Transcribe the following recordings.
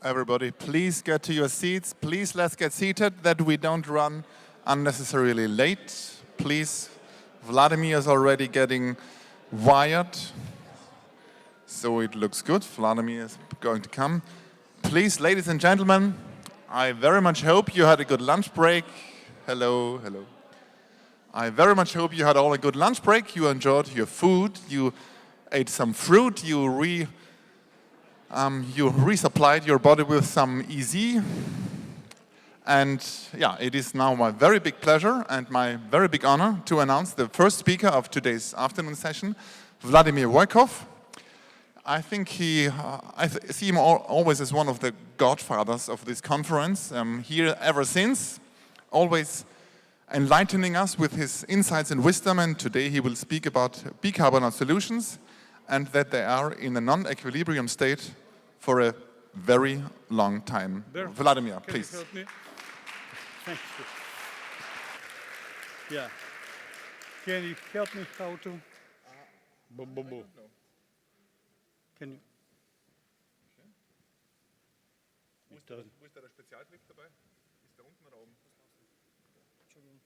everybody, please get to your seats. Please, let's get seated that we don't run unnecessarily late. Please, Vladimir is already getting wired. So it looks good. Vladimir is going to come. Please, ladies and gentlemen, I very much hope you had a good lunch break. Hello, hello. I very much hope you had all a good lunch break. You enjoyed your food. You ate some fruit. You resupplied your body with some EZ. And yeah, it is now my very big pleasure and my very big honor to announce the first speaker of today's afternoon session, Vladimir Voykov. I think I see him always as one of the godfathers of this conference, here ever since, always enlightening us with his insights and wisdom, and today he will speak about bicarbonate solutions and that they are in a non-equilibrium state for a very long time. Vladimir, please. Can you help me? Thank you. Yeah. Can you help me how to? Can you? Wo ist der Spezialklick dabei? Ist der unten oder oben? Entschuldigung.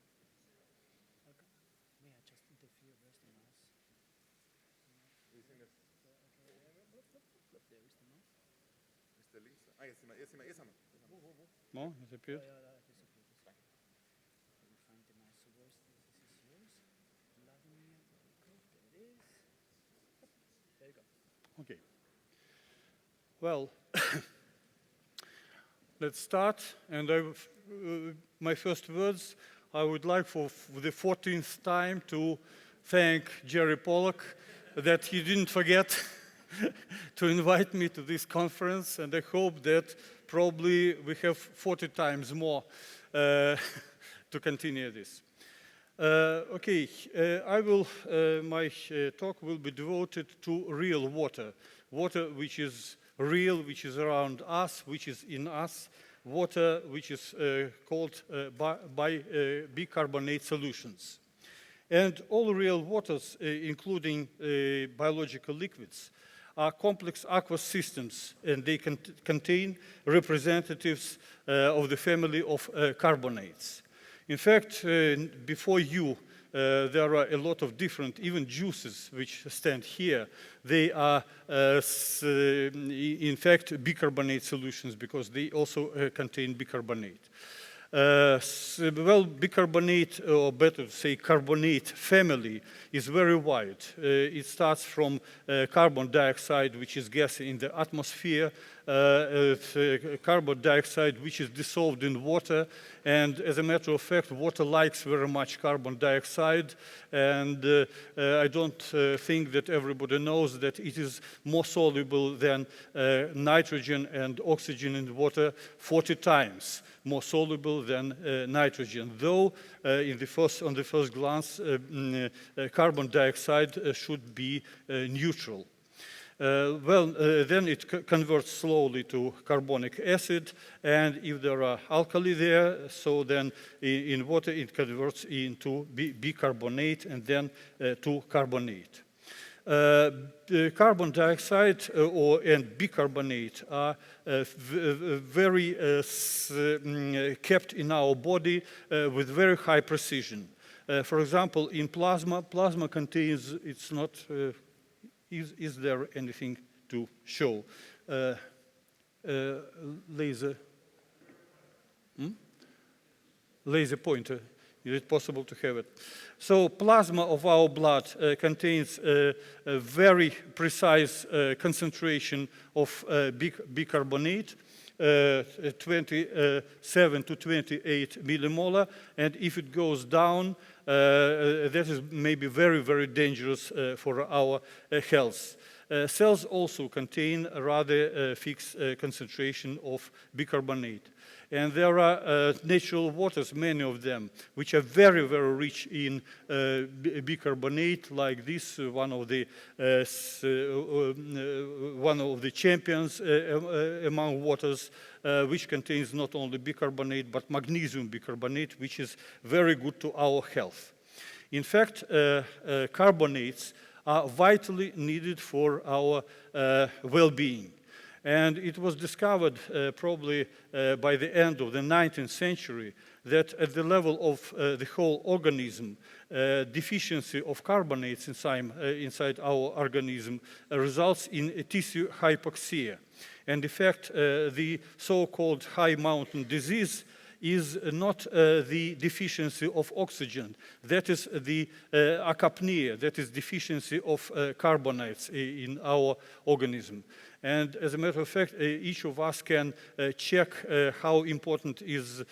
May I just interfere? Where's the mouse? There is the mouse. Ist der links? Ah, jetzt sind wir. No, it appeared. Okay. Well, let's start. And my first words, I would like for the 14th time to thank Jerry Pollock that he didn't forget to invite me to this conference. And I hope that probably we have 40 times more to continue this. My talk will be devoted to real water. Water which is real, which is around us, which is in us. Water which is called bicarbonate solutions. And all real waters, including biological liquids, are complex aqueous systems, and they contain representatives of the family of carbonates. In fact, before you, there are a lot of different, even juices which stand here. They are, in fact, bicarbonate solutions because they also contain bicarbonate. Bicarbonate, or better to say carbonate family, is very wide. It starts from carbon dioxide, which is gas in the atmosphere, carbon dioxide which is dissolved in water, and as a matter of fact, water likes very much carbon dioxide, and I don't think that everybody knows that it is more soluble than nitrogen and oxygen in water 40 times. More soluble than nitrogen, though on the first glance, carbon dioxide should be neutral. Then it converts slowly to carbonic acid, and if there are alkali there, so then in water it converts into bicarbonate and then to carbonate. Carbon dioxide and bicarbonate are very kept in our body with very high precision. For example, in plasma contains, it's not, is there anything to show? Laser pointer. Is it possible to have it? So plasma of our blood contains a very precise concentration of bicarbonate, 27 to 28 millimolar, and if it goes down, that is maybe very, very dangerous for our health. Cells also contain a rather fixed concentration of bicarbonate. And there are natural waters, many of them, which are very, very rich in bicarbonate, like this, one of the champions among waters, which contains not only bicarbonate, but magnesium bicarbonate, which is very good to our health. In fact, carbonates are vitally needed for our well-being. And it was discovered probably by the end of the 19th century that at the level of the whole organism, deficiency of carbonates inside our organism results in a tissue hypoxia. And in fact, the so-called high mountain disease is not the deficiency of oxygen. That is the acapnea, that is deficiency of carbonates in our organism. And as a matter of fact, each of us can check how important is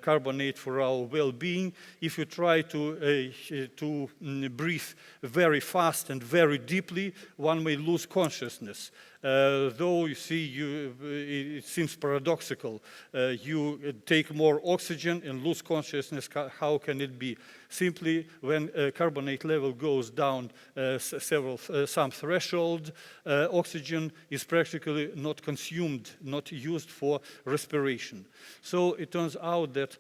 carbonate for our well-being. If you try to breathe very fast and very deeply, one may lose consciousness. Though you see, it seems paradoxical. You take more oxygen and lose consciousness. How can it be? Simply, when carbonate level goes down some threshold, oxygen is practically not consumed, not used for respiration. So it turns out that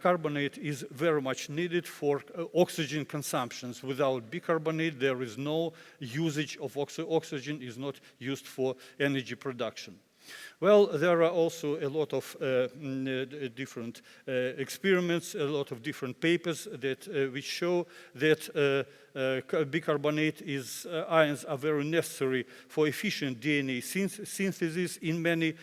carbonate is very much needed for oxygen consumptions. Without bicarbonate, there is no usage of oxygen, is not used for energy production. Well, there are also a lot of different experiments, a lot of different papers that which show that bicarbonate ions are very necessary for efficient DNA synthesis in many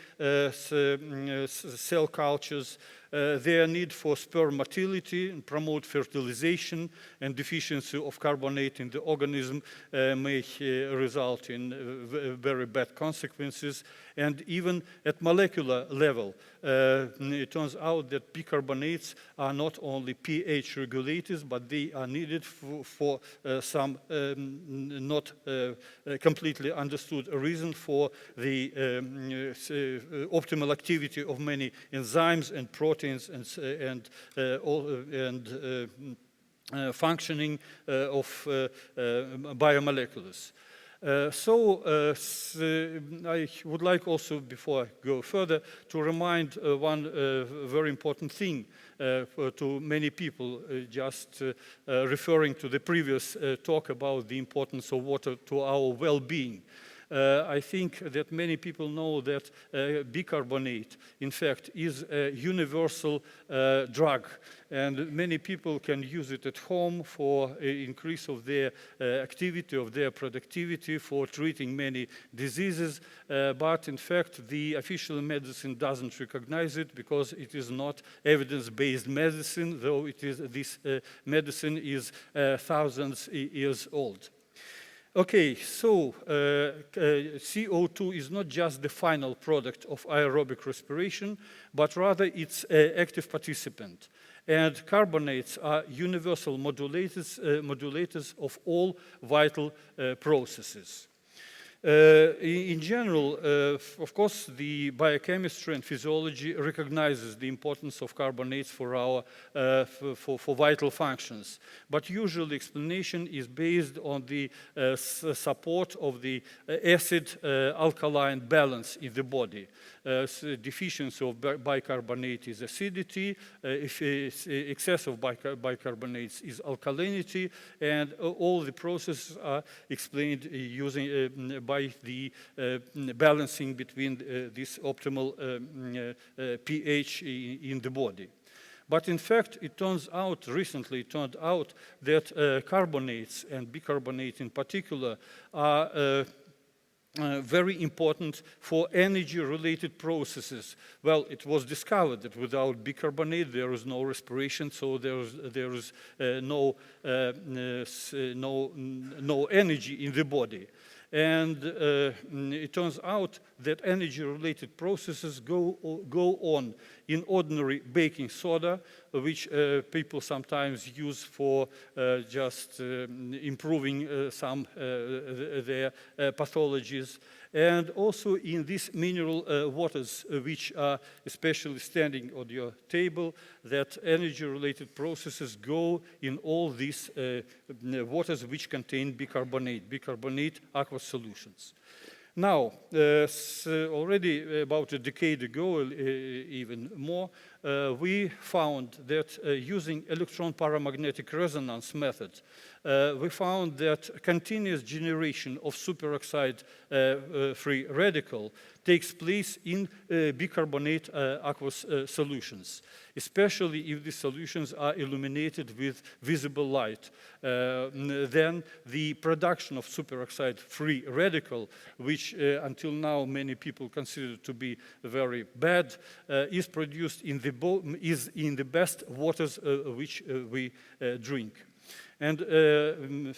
cell cultures. Their need for sperm motility and promote fertilization, and deficiency of carbonate in the organism may result in very bad consequences. And even at molecular level, it turns out that bicarbonates are not only pH regulators, but they are needed for some not completely understood reason for the optimal activity of many enzymes and proteins and functioning of biomolecules. I would like also, before I go further, to remind one very important thing to many people, just referring to the previous talk about the importance of water to our well-being. I think that many people know that bicarbonate, in fact, is a universal drug, and many people can use it at home for increase of their activity, of their productivity, for treating many diseases. But in fact, the official medicine doesn't recognize it because it is not evidence-based medicine, though it is, this medicine is thousands of years old. Okay, so CO2 is not just the final product of aerobic respiration, but rather it's an active participant. And carbonates are universal modulators of all vital processes. In general, of course, the biochemistry and physiology recognizes the importance of carbonates for our for vital functions. But usually, the explanation is based on the support of the acid-alkaline balance in the body. Deficiency of bicarbonate is acidity, excess of bicarbonates is alkalinity, and all the processes are explained using by the balancing between this optimal pH in the body. But in fact, it turns out, recently it turned out that carbonates, and bicarbonate in particular, are very important for energy-related processes. Well, it was discovered that without bicarbonate there is no respiration, so there is no energy in the body. And it turns out that energy-related processes go on in ordinary baking soda, which people sometimes use for just improving some their pathologies. And also in these mineral waters, which are especially standing on your table, that energy-related processes go in all these waters which contain bicarbonate aqueous solutions. Now, already about a decade ago, even more, we found that using electron paramagnetic resonance method, we found that continuous generation of superoxide free radical takes place in bicarbonate aqueous solutions, especially if the solutions are illuminated with visible light. Then the production of superoxide free radical, which until now many people consider to be very bad, is produced in the best waters which we drink. And the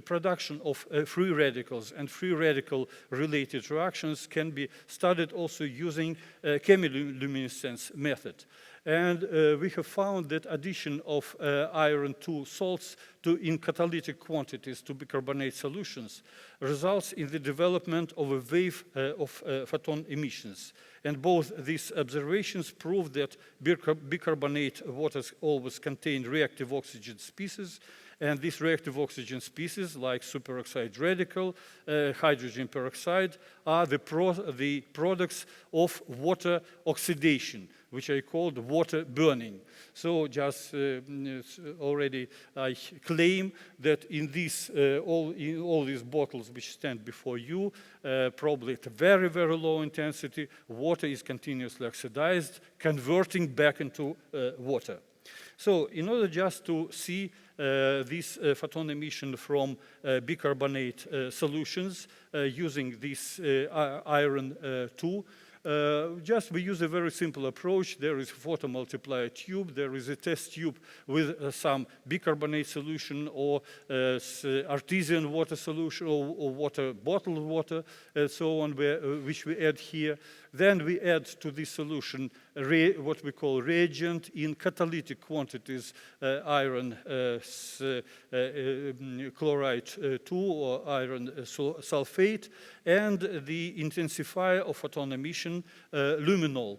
production of free radicals and free radical related reactions can be studied also using chemiluminescence method. And we have found that addition of iron 2 salts in catalytic quantities to bicarbonate solutions results in the development of a wave of photon emissions. And both these observations prove that bicarbonate waters always contain reactive oxygen species, and these reactive oxygen species, like superoxide radical, hydrogen peroxide, are the products of water oxidation, which I called water burning. So just already I claim that in these all these bottles which stand before you, probably at a very, very low intensity, water is continuously oxidized, converting back into water. So in order just to see this photon emission from bicarbonate solutions using this iron 2, just we use a very simple approach. There is a photomultiplier tube, there is a test tube with some bicarbonate solution or artesian water solution or water, bottled water, and so on, which we add here. Then we add to this solution what we call reagent in catalytic quantities, iron chloride 2 or iron sulfate, and the intensifier of photon emission, luminol,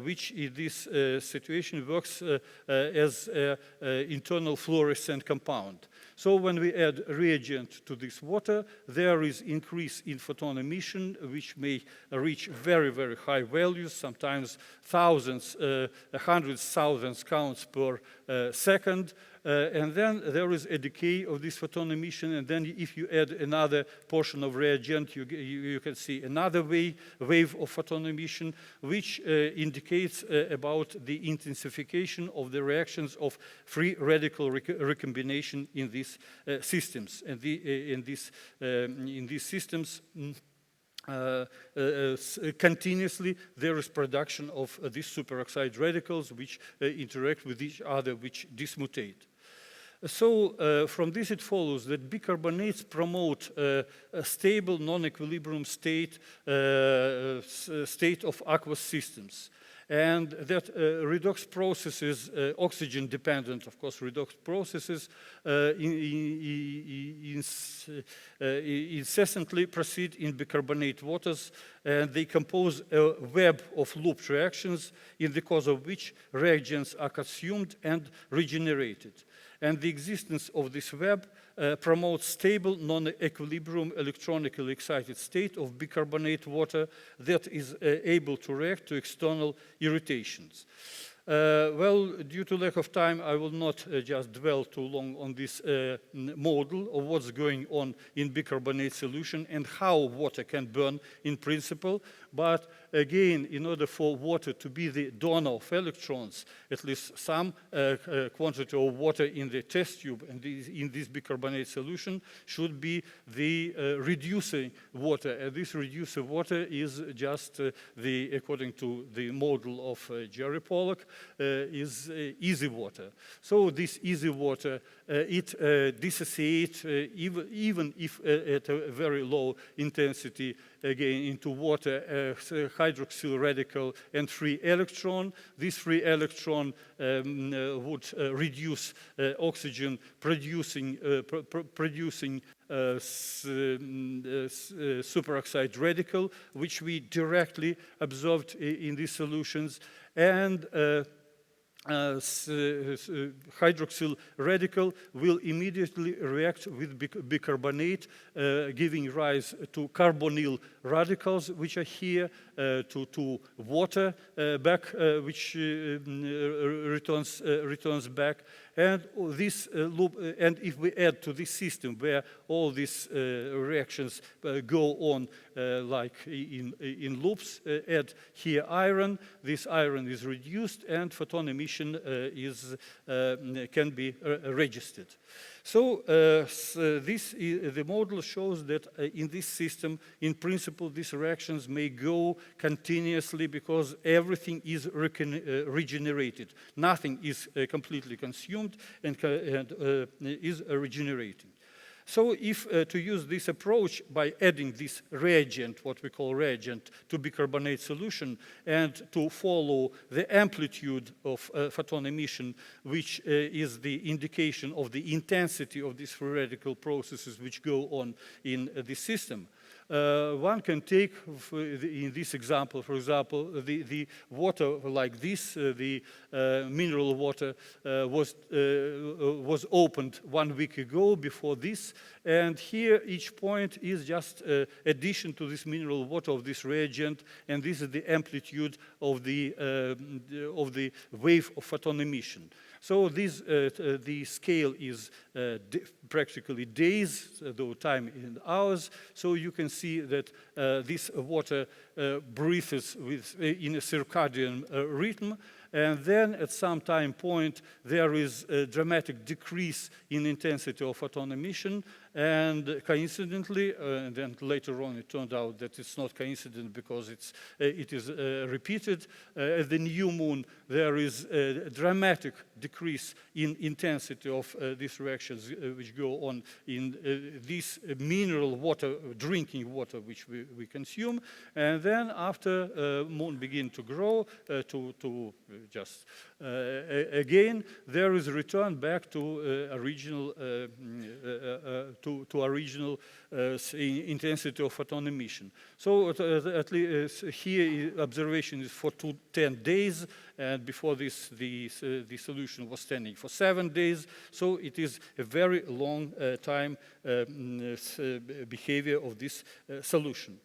which in this situation works as an internal fluorescent compound. So when we add reagent to this water, there is increase in photon emission, which may reach very, very high values, sometimes thousands, hundreds, thousands counts per second. And then there is a decay of this photon emission, and then if you add another portion of reagent, you can see another wave of photon emission, which indicates about the intensification of the reactions of free radical recombination in these systems. And in these systems, continuously there is production of these superoxide radicals which interact with each other, which dismutate. So from this it follows that bicarbonates promote a stable non-equilibrium state of aqueous systems, and that redox processes, oxygen dependent, of course, redox processes incessantly proceed in bicarbonate waters, and they compose a web of looped reactions in the course of which reagents are consumed and regenerated. And the existence of this web promotes stable, non-equilibrium, electronically excited state of bicarbonate water that is able to react to external irritations. Well, due to lack of time, I will not just dwell too long on this model of what's going on in bicarbonate solution and how water can burn in principle. But again, in order for water to be the donor of electrons, at least some quantity of water in the test tube and in this bicarbonate solution should be the reducing water. And this reducer water is just according to the model of Jerry Pollack, is easy water. So this easy water, it dissociates even if at a very low intensity, again into water, hydroxyl radical and free electron. This free electron would reduce oxygen producing superoxide radical, which we directly observed in these solutions. And hydroxyl radical will immediately react with bicarbonate, giving rise to carbonyl radicals, which are here, to water back, which returns back. And this loop, and if we add to this system where all these reactions go on like in loops, add here iron, this iron is reduced and photon emission can be registered. So the model shows that in this system, in principle, these reactions may go continuously because everything is regenerated. Nothing is completely consumed and is regenerating. So if to use this approach by adding this reagent, what we call reagent, to bicarbonate solution and to follow the amplitude of photon emission, which is the indication of the intensity of these free radical processes which go on in the system, one can take, in this example, for example, the water like this, the mineral water was opened 1 week ago before this, and here each point is just addition to this mineral water of this reagent, and this is the amplitude of the wave of photon emission. So this, the scale is practically days, though time in hours. So you can see that this water breathes in a circadian rhythm. And then at some time point, there is a dramatic decrease in intensity of photon emission. And coincidentally, and then later on it turned out that it's not coincident because it is repeated. At the new moon, there is a dramatic decrease in intensity of these reactions which go on in this mineral water, drinking water, which we consume. And then after moon begin to grow, just again, there is a return back to original original intensity of photon emission. So at least here observation is for 10 days, and before this the solution was standing for 7 days. So it is a very long time behavior of this solution.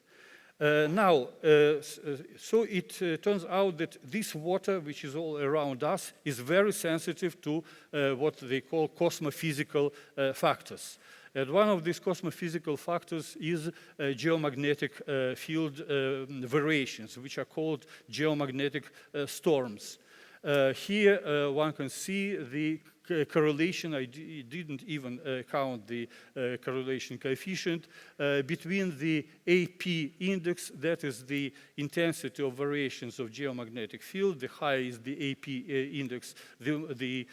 Now, so it turns out that this water, which is all around us, is very sensitive to what they call cosmophysical factors. And one of these cosmophysical factors is geomagnetic field variations, which are called geomagnetic storms. Here one can see the correlation. I didn't even count the correlation coefficient between the AP index, that is the intensity of variations of geomagnetic field. The higher is the AP index, the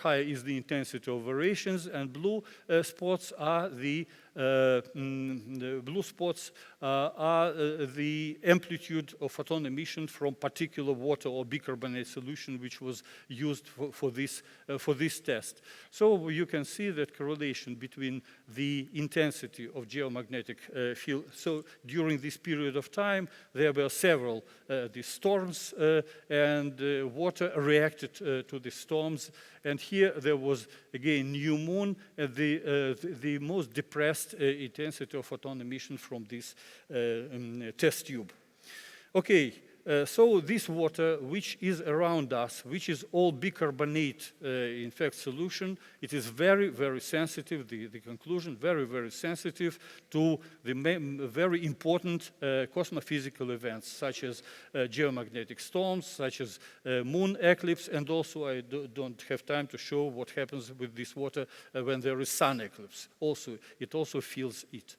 higher is the intensity of variations, and blue spots are the the amplitude of photon emission from particular water or bicarbonate solution which was used for this test. So you can see that correlation between the intensity of geomagnetic field. So during this period of time, there were several these storms, and water reacted to the storms. And here there was again new moon, and the most depressed intensity of photon emission from this test tube. Okay. So this water, which is around us, which is all bicarbonate, in fact, solution, it is very, very sensitive, the conclusion, very, very sensitive to the very important cosmophysical events, such as geomagnetic storms, such as moon eclipse, and also I don't have time to show what happens with this water when there is sun eclipse. Also, it also feels it.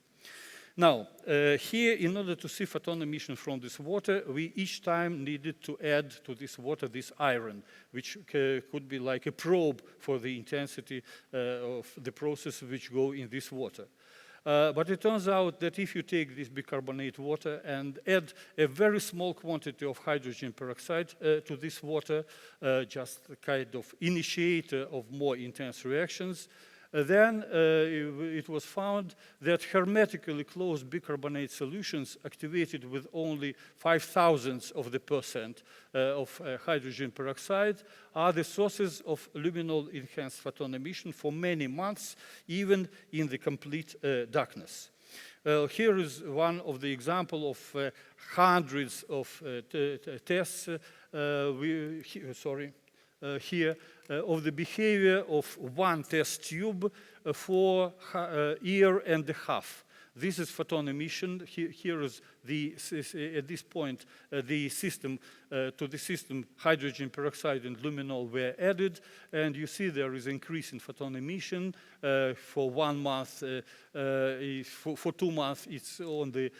Now, here, in order to see photon emission from this water, we each time needed to add to this water this iron, which could be like a probe for the intensity of the process which go in this water. But it turns out that if you take this bicarbonate water and add a very small quantity of hydrogen peroxide to this water, just a kind of initiator of more intense reactions, Then it was found that hermetically closed bicarbonate solutions activated with only 0.005 of the percent of hydrogen peroxide are the sources of luminol-enhanced photon emission for many months, even in the complete darkness. Here is one of the example of hundreds of tests. Here of the behavior of one test tube for a year and a half. This is photon emission. Here is at this point the system to the system hydrogen peroxide and luminol were added, and you see there is increase in photon emission for 1 month. For 2 months it's on the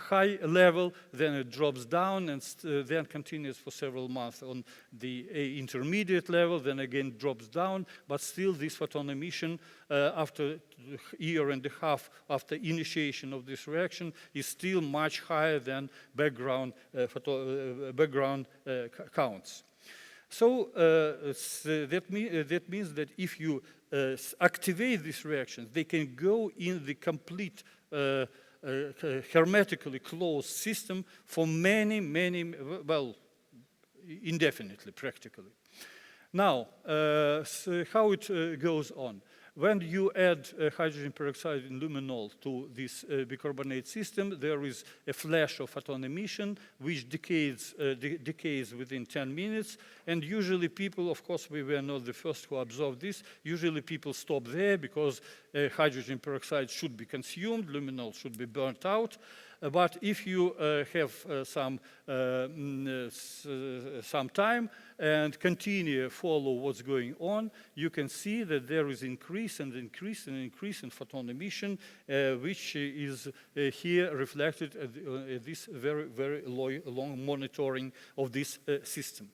high level, then it drops down, and then continues for several months on the intermediate level, then again drops down, but still this photon emission after a year and a half after initiation of this reaction is still much higher than background counts. So that means that if you activate these reactions, they can go in the complete hermetically closed system for many, well, indefinitely, practically. Now, so how it goes on? When you add hydrogen peroxide and luminol to this bicarbonate system, there is a flash of photon emission, which decays within 10 minutes. And usually people, of course, we were not the first who observed this. Usually people stop there because hydrogen peroxide should be consumed, luminol should be burnt out. But if you have some time and continue follow what's going on, you can see that there is increase and increase and increase in photon emission, which is here reflected at this very long monitoring of this system.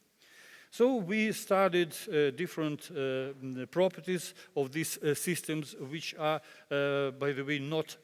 So we studied different properties of these systems, which are, by the way, not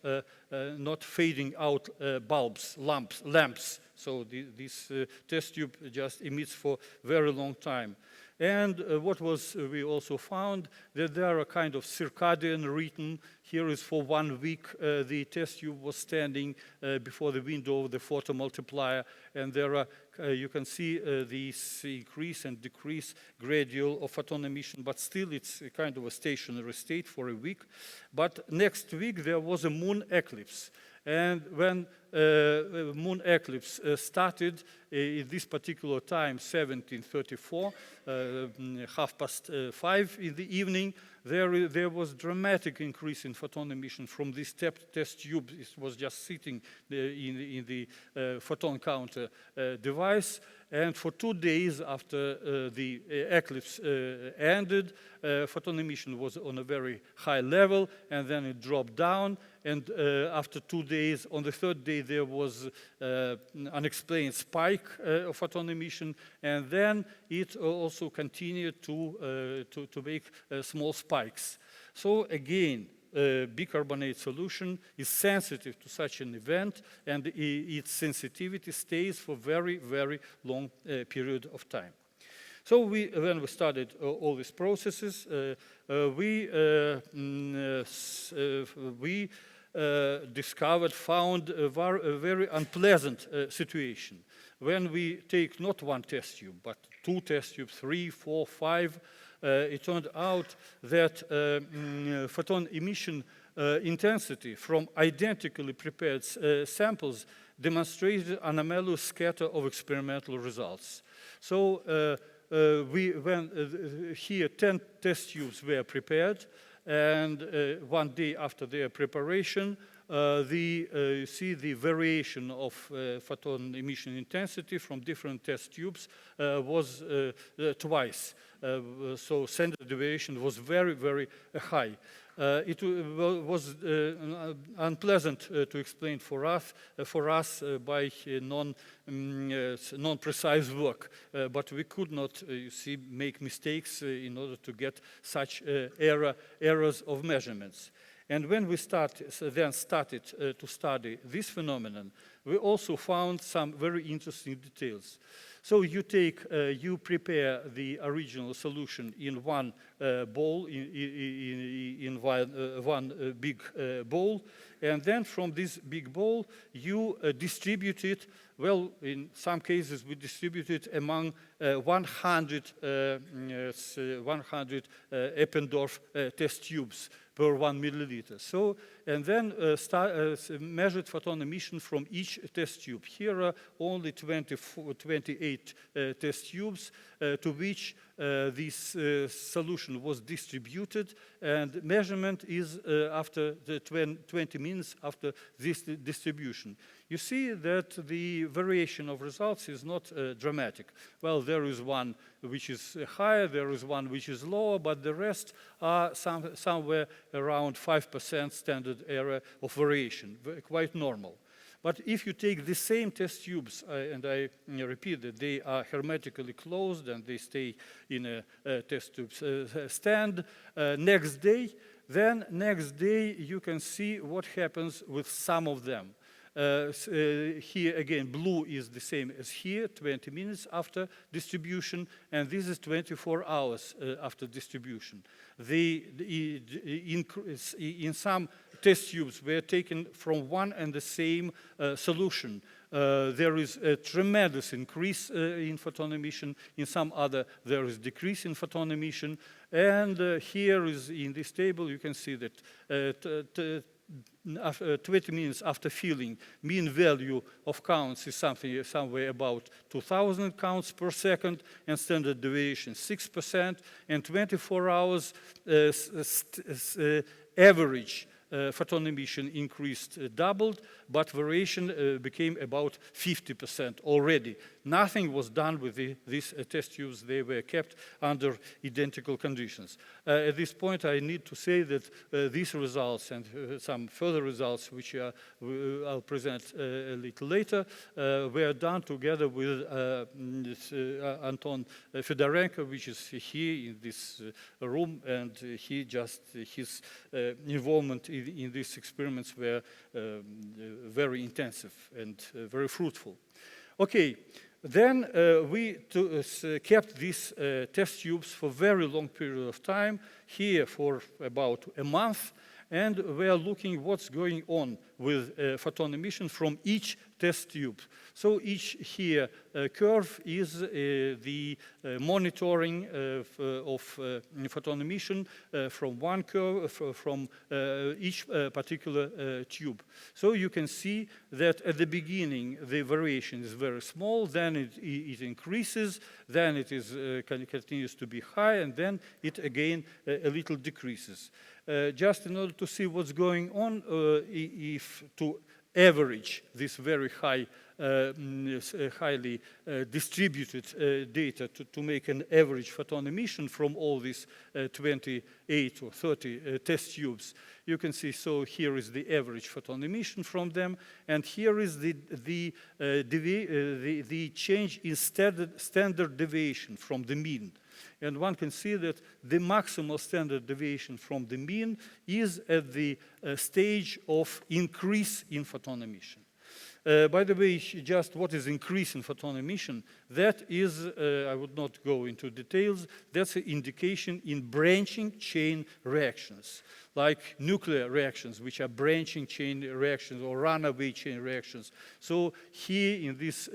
fading out bulbs, lamps. So this test tube just emits for very long time. And what was we also found that there are a kind of circadian rhythm. Here is for 1 week the test tube was standing before the window of the photomultiplier, and there are you can see this increase and decrease gradual of photon emission, but still it's a kind of a stationary state for a week. But next week there was a moon eclipse. And when moon eclipse started at this particular time, 1734, 5:30 in the evening, there was dramatic increase in photon emission from this test tube. It was just sitting in the photon counter device. And for 2 days after the eclipse ended, photon emission was on a very high level, and then it dropped down. And after 2 days, on the 3rd day, there was an unexplained spike of photon emission, and then it also continued to make small spikes. So again, bicarbonate solution is sensitive to such an event, and its sensitivity stays for very long period of time. So when we studied all these processes, we found a very unpleasant situation. When we take not one test tube, but 2 test tubes, 3, 4, 5, it turned out that photon emission intensity from identically prepared samples demonstrated anomalous scatter of experimental results. So here 10 test tubes were prepared, and 1 day after their preparation, you see the variation of photon emission intensity from different test tubes was twice. So standard deviation was very high. It was unpleasant to explain for us by non-precise work, but we could not, you see, make mistakes in order to get such errors of measurements. And when we started to study this phenomenon, we also found some very interesting details. So you prepare the original solution in one bowl, in one big bowl, and then from this big bowl you distribute it. Well, in some cases we distribute it among 100 Eppendorf test tubes per 1 milliliter. So, and then measured photon emission from each test tube. Here are only 28 test tubes to which this solution was distributed, and measurement is after the 20 minutes after this distribution. You see that the variation of results is not dramatic. Well, there is one which is higher, there is one which is lower, but the rest are somewhere around 5% standard error of variation, quite normal. But if you take the same test tubes, and I repeat that they are hermetically closed and they stay in a test tube stand, next day you can see what happens with some of them. Here again, blue is the same as here, 20 minutes after distribution, and this is 24 hours after distribution. In some test tubes were taken from one and the same solution. There is a tremendous increase in photon emission. In some other, there is decrease in photon emission. And here is in this table, you can see that 20 minutes after filling, mean value of counts is somewhere about 2,000 counts per second, and standard deviation 6%, and 24 hours average photon emission increased, doubled, but variation became about 50% already. Nothing was done with these test tubes. They were kept under identical conditions. At this point, I need to say that these results and some further results, which I'll present a little later, were done together with Anton Fedorenko, which is here in this room, and his involvement in these experiments were very intensive and very fruitful. Okay, then we kept these test tubes for a very long period of time, here for about a month, and we are looking what's going on with photon emission from each test tube. So each here curve is the monitoring of photon emission from one curve, from each particular tube. So you can see that at the beginning the variation is very small, then it increases, then it continues to be high, and then it again a little decreases. Just in order to see what's going on, if to average this very highly distributed data to make an average photon emission from all these 28 or 30 test tubes, you can see, so here is the average photon emission from them, and here is the change in standard deviation from the mean. And one can see that the maximal standard deviation from the mean is at the stage of increase in photon emission. By the way, just what is increase in photon emission? That is, I would not go into details, that's an indication in branching chain reactions, like nuclear reactions, which are branching chain reactions or runaway chain reactions. So here in these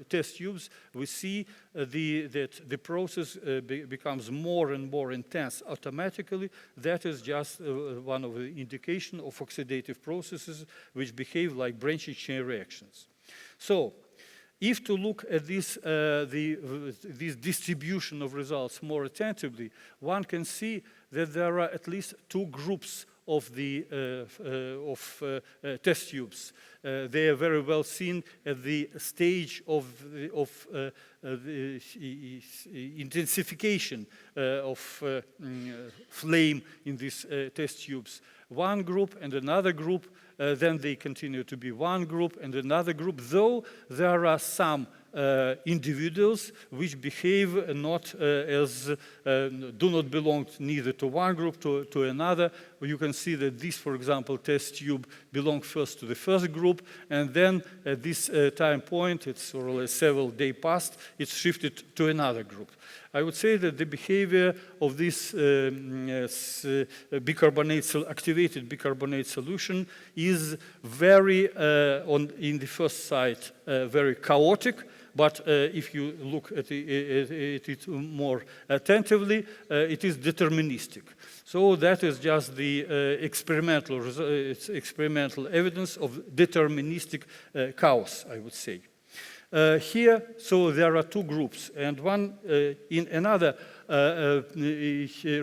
test tubes, we see that the process becomes more and more intense automatically. That is just one of the indications of oxidative processes which behave like branching chain reactions. So, if to look at this distribution of results more attentively, one can see that there are at least two groups of the test tubes. They are very well seen at the stage of the intensification of flame in these test tubes. One group and another group then they continue to be one group and another group, though there are some individuals which behave not do not belong neither to one group to another. You can see that this, for example, test tube belongs first to the first group, and then at this time point, it's more or less several days past, it's shifted to another group. I would say that the behavior of this activated bicarbonate solution is very, in the first sight, very chaotic. But if you look at it more attentively, it is deterministic. So that is just the experimental evidence of deterministic chaos, I would say. Here, so there are two groups, and one in another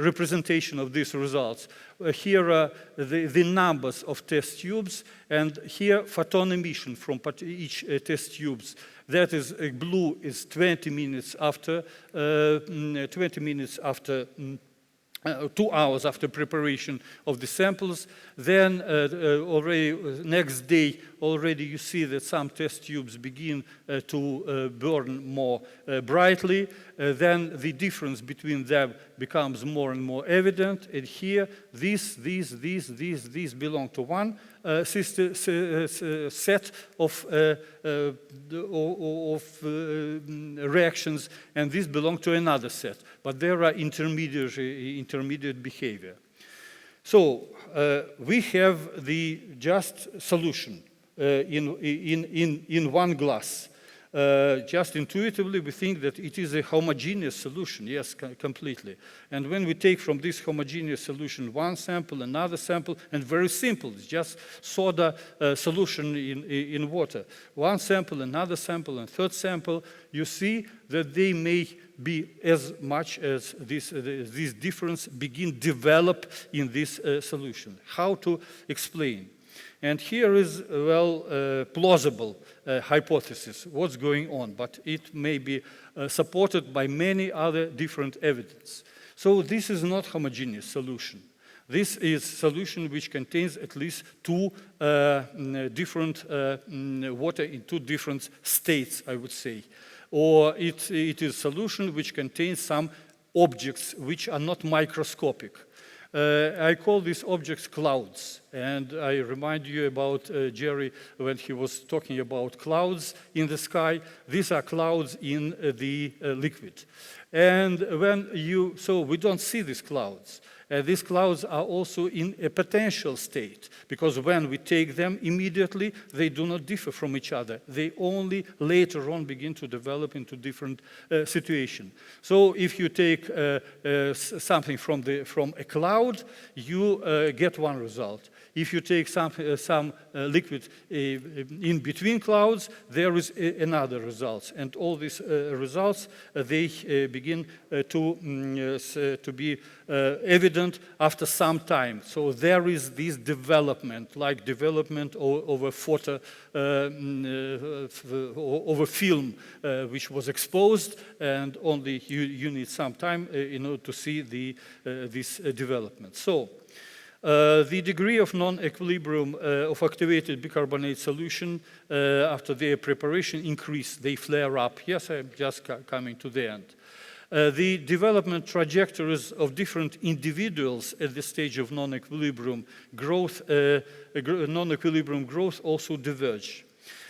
representation of these results. Here are the numbers of test tubes, and here photon emission from each test tubes. That is blue is 20 minutes after 2 hours after preparation of the samples. Then already next day, already you see that some test tubes begin to burn more brightly. Then the difference between them becomes more and more evident. And here, these belong to one set of reactions, and these belong to another set. But there are intermediate behavior. So we have the just solution in one glass. Just intuitively, we think that it is a homogeneous solution. Yes, completely. And when we take from this homogeneous solution one sample, another sample, and very simple, it's just soda solution in water. One sample, another sample, and third sample, you see that they may be as much as this difference develop in this solution. How to explain? And here is, well, plausible hypothesis, what's going on, but it may be supported by many other different evidence. So this is not homogeneous solution. This is solution which contains at least two different water in two different states, I would say. Or it is solution which contains some objects which are not microscopic. I call these objects clouds, and I remind you about Jerry when he was talking about clouds in the sky. These are clouds in the liquid. And so we don't see these clouds. These clouds are also in a potential state, because when we take them immediately, they do not differ from each other. They only later on begin to develop into different situations. So if you take something from a cloud, you get one result. If you take some liquid in between clouds, there is another result. And all these results, they begin to be evident after some time. So there is this development, like development over photo, over film, which was exposed, and only you need some time in order to see this development. So the degree of non-equilibrium of activated bicarbonate solution after their preparation increase, they flare up. Yes, I'm just coming to the end. The development trajectories of different individuals at the stage of non-equilibrium growth, non-equilibrium growth also diverge.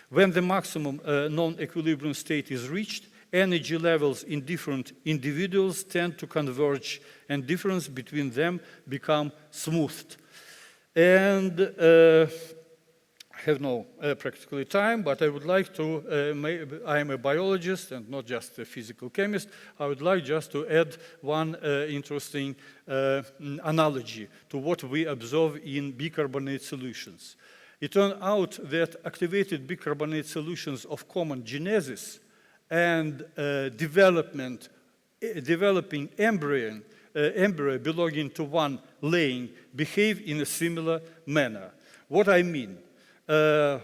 When the maximum non-equilibrium state is reached, energy levels in different individuals tend to converge, and difference between them become smoothed. And I have no practically time, but I would like to, I am a biologist and not just a physical chemist, I would like just to add one interesting analogy to what we observe in bicarbonate solutions. It turned out that activated bicarbonate solutions of common genesis and developing embryo belonging to one laying behave in a similar manner. What I mean, more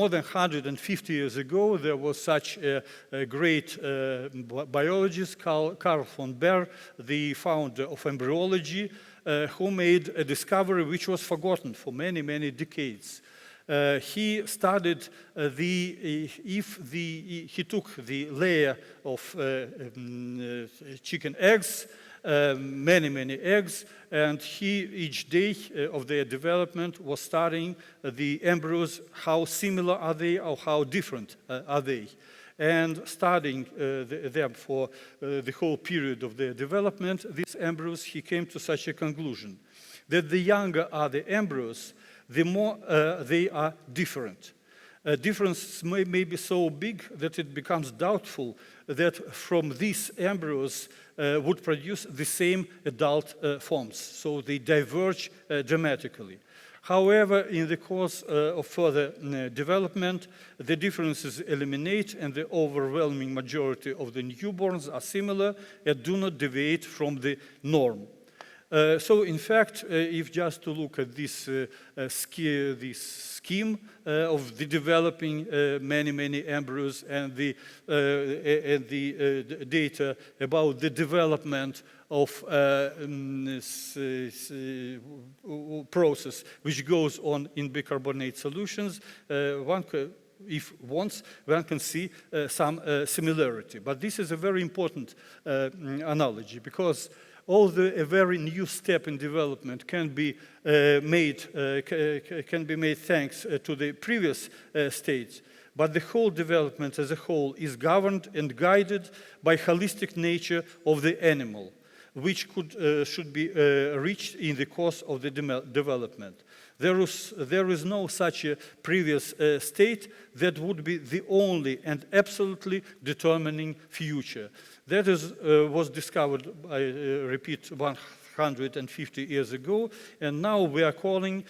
than 150 years ago, there was such a great biologist, Carl von Baer, the founder of embryology, who made a discovery which was forgotten for many, many decades. He studied he took the layer of chicken eggs, many, many eggs, and each day of their development was studying the embryos, how similar are they or how different are they. And studying them for the whole period of their development, these embryos, he came to such a conclusion that the younger are the embryos, the more they are different. Difference may be so big that it becomes doubtful that from these embryos would produce the same adult forms. So they diverge dramatically. However, in the course of further development, the differences eliminate and the overwhelming majority of the newborns are similar and do not deviate from the norm. So, in fact, if just to look at this scheme of the developing many, many embryos and the data about the development of process which goes on in bicarbonate solutions, one can see some similarity. But this is a very important analogy, because although a very new step in development can be made thanks to the previous stage, but the whole development as a whole is governed and guided by holistic nature of the animal, which should be reached in the course of the development. There is no such a previous state that would be the only and absolutely determining future. That was discovered, I repeat, 150 years ago, and now we are talking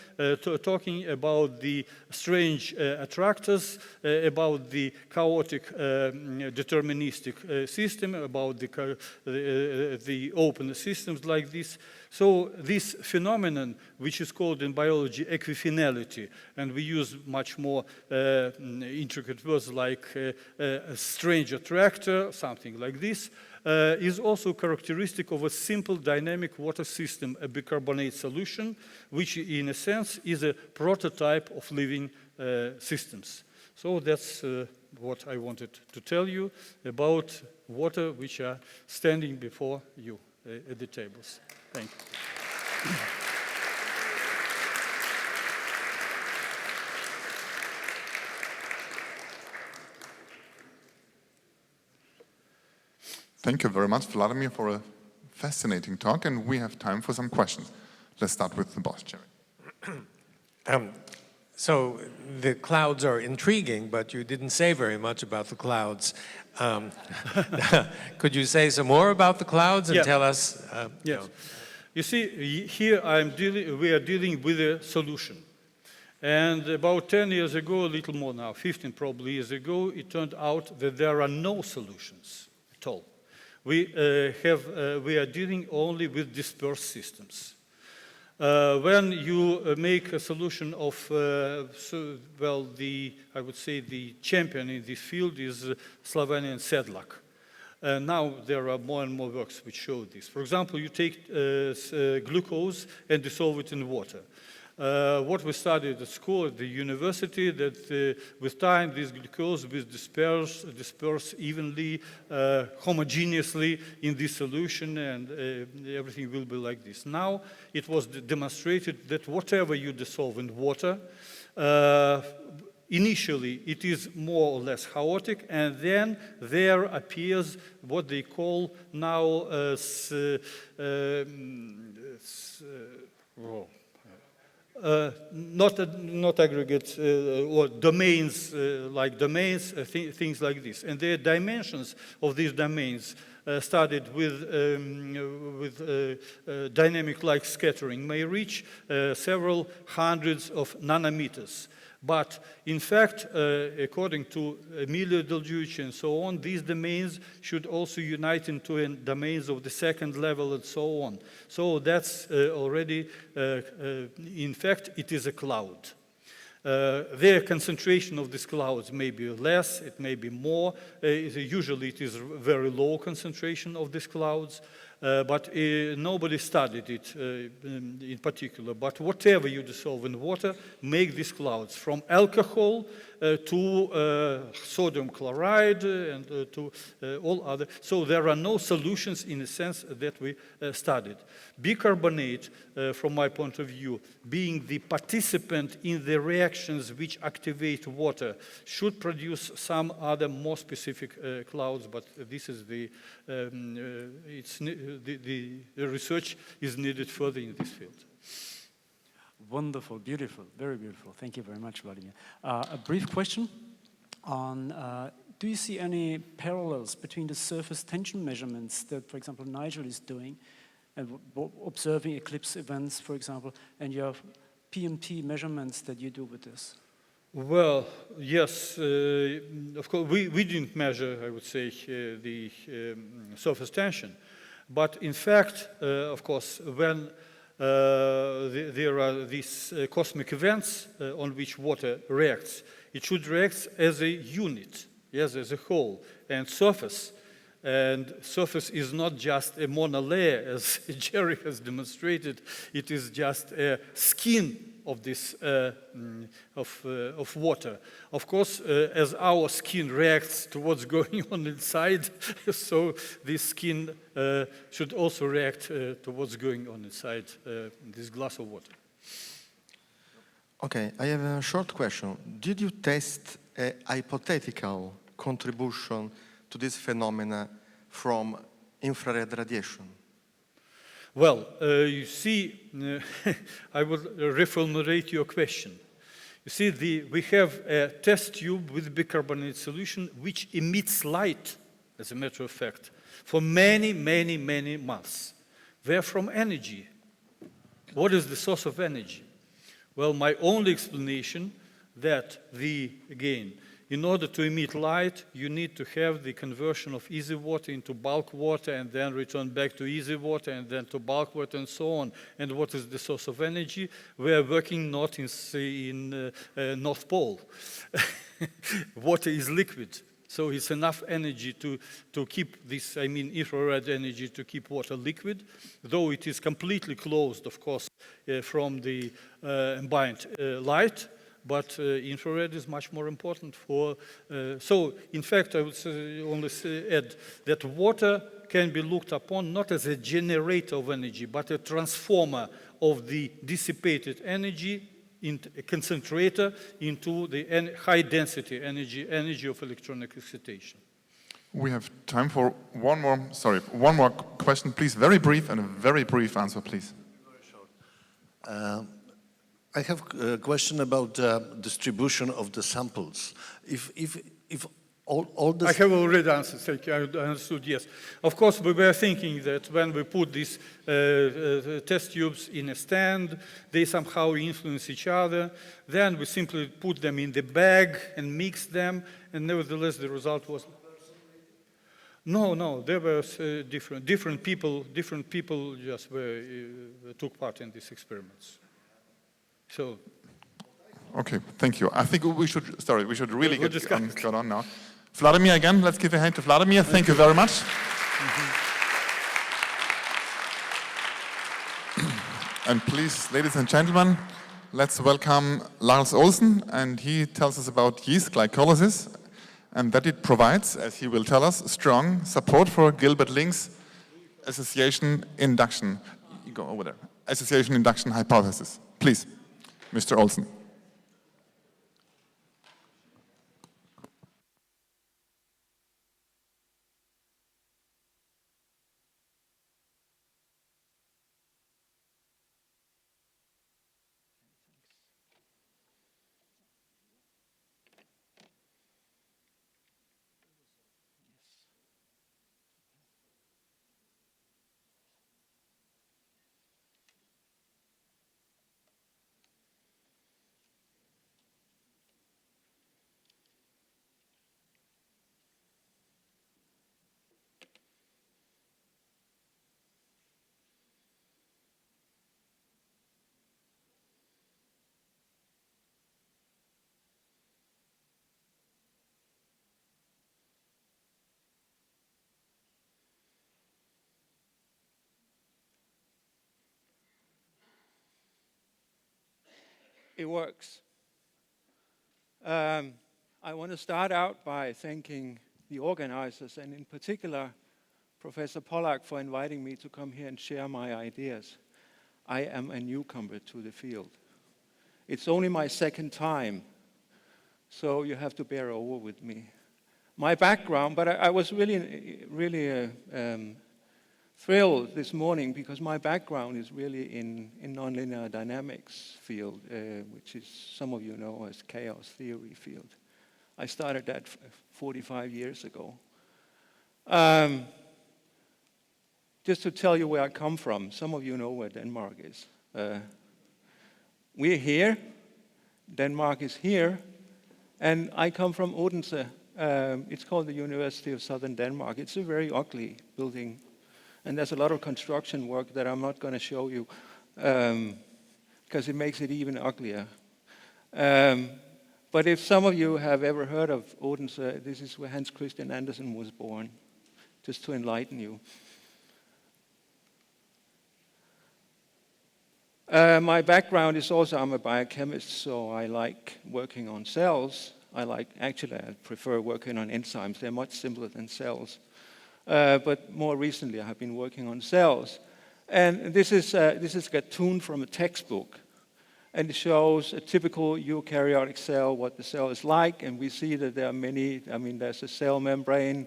about the strange attractors, about the chaotic deterministic system, about the open systems like this. So this phenomenon, which is called in biology equifinality, and we use much more intricate words like a strange attractor, something like this, is also characteristic of a simple dynamic water system, a bicarbonate solution, which in a sense is a prototype of living systems. So that's what I wanted to tell you about water which are standing before you at the tables. Thank you. Thank you very much, Vladimir, for a fascinating talk, and we have time for some questions. Let's start with the boss, Jerry. So the clouds are intriguing, but you didn't say very much about the clouds. Could you say some more about the clouds and tell us? Yes. You see, here we are dealing with a solution. And about 10 years ago, a little more now, 15 probably years ago, it turned out that there are no solutions at all. We are dealing only with dispersed systems. When you make a solution of, I would say the champion in this field is Slovenian Sedlak. Now there are more and more works which show this. For example, you take glucose and dissolve it in water. What we studied at school, at the university, that with time this glucose will disperse evenly, homogeneously in this solution, and everything will be like this. Now it was demonstrated that whatever you dissolve in water, initially it is more or less chaotic, and then there appears what they call now not aggregates or domains, things like this. And the dimensions of these domains studied with dynamic light scattering may reach several hundreds of nanometers. But in fact, according to Emilio Del Giudice and so on, these domains should also unite into domains of the second level and so on. So that's already, in fact, it is a cloud. The concentration of these clouds may be less, it may be more. Usually it is very low concentration of these clouds. but nobody studied it in particular. But whatever you dissolve in water, make these clouds, from alcohol to sodium chloride and to all other. So there are no solutions in the sense that we studied. Bicarbonate, from my point of view, being the participant in the reactions which activate water, should produce some other more specific clouds, but this is the research is needed further in this field. Wonderful, beautiful, very beautiful. Thank you very much, Vladimir. A brief question on, do you see any parallels between the surface tension measurements that, for example, Nigel is doing, and observing eclipse events, for example, and your PMT measurements that you do with this? Well, yes, of course, we didn't measure, I would say, the surface tension. But in fact, of course, when there are these cosmic events on which water reacts, it should react as a unit, yes, as a whole. And surface is not just a monolayer, as Jerry has demonstrated. It is just a skin of this of water. Of course, as our skin reacts to what's going on inside, so this skin should also react to what's going on inside this glass of water. Okay, I have a short question. Did you test a hypothetical contribution to this phenomena from infrared radiation? Well, you see, I will reformulate your question. You see, we have a test tube with bicarbonate solution which emits light, as a matter of fact, for many, many, many months. Where from energy? What is the source of energy? Well, my only explanation that again, in order to emit light, you need to have the conversion of easy water into bulk water and then return back to easy water and then to bulk water and so on. And what is the source of energy? We are working not in North Pole. Water is liquid. So it's enough energy to keep this, I mean, infrared energy to keep water liquid, though it is completely closed, of course, from the ambient light. But infrared is much more important for, so in fact I would only add that water can be looked upon not as a generator of energy, but a transformer of the dissipated energy, a concentrator into the high density energy of electronic excitation. We have time for one more question, please. Very brief and a very brief answer, please. Very short. I have a question about distribution of the samples. If all the... I have already answered, thank you, I understood, yes. Of course, we were thinking that when we put these test tubes in a stand, they somehow influence each other. Then we simply put them in the bag and mix them, and nevertheless the result was... No, there were different people just took part in these experiments. So, okay, thank you. I think we should really get on now. Vladimir again, let's give a hand to Vladimir. Thank you very much. And please, ladies and gentlemen, let's welcome Lars Olsen, and he tells us about yeast glycolysis, and that it provides, as he will tell us, strong support for Gilbert Link's association induction. You go over there. Association induction hypothesis. Please. Mr. Olsen. it works. I want to start out by thanking the organizers, and in particular, Professor Pollack, for inviting me to come here and share my ideas. I am a newcomer to the field. It's only my second time, so you have to bear over with me. My background, but I was really thrilled this morning because my background is really in nonlinear dynamics field, which is, some of you know, as chaos theory field. I started that 45 years ago. Just to tell you where I come from, some of you know where Denmark is. We're here, Denmark is here, and I come from Odense. It's called the University of Southern Denmark. It's a very ugly building, and there's a lot of construction work that I'm not going to show you because it makes it even uglier. But if some of you have ever heard of Odense, this is where Hans Christian Andersen was born, just to enlighten you. My background is also, I'm a biochemist, so I like working on cells. I prefer working on enzymes. They're much simpler than cells. But more recently, I have been working on cells. And this is a cartoon from a textbook. And it shows a typical eukaryotic cell, what the cell is like. And we see that there are many, there's a cell membrane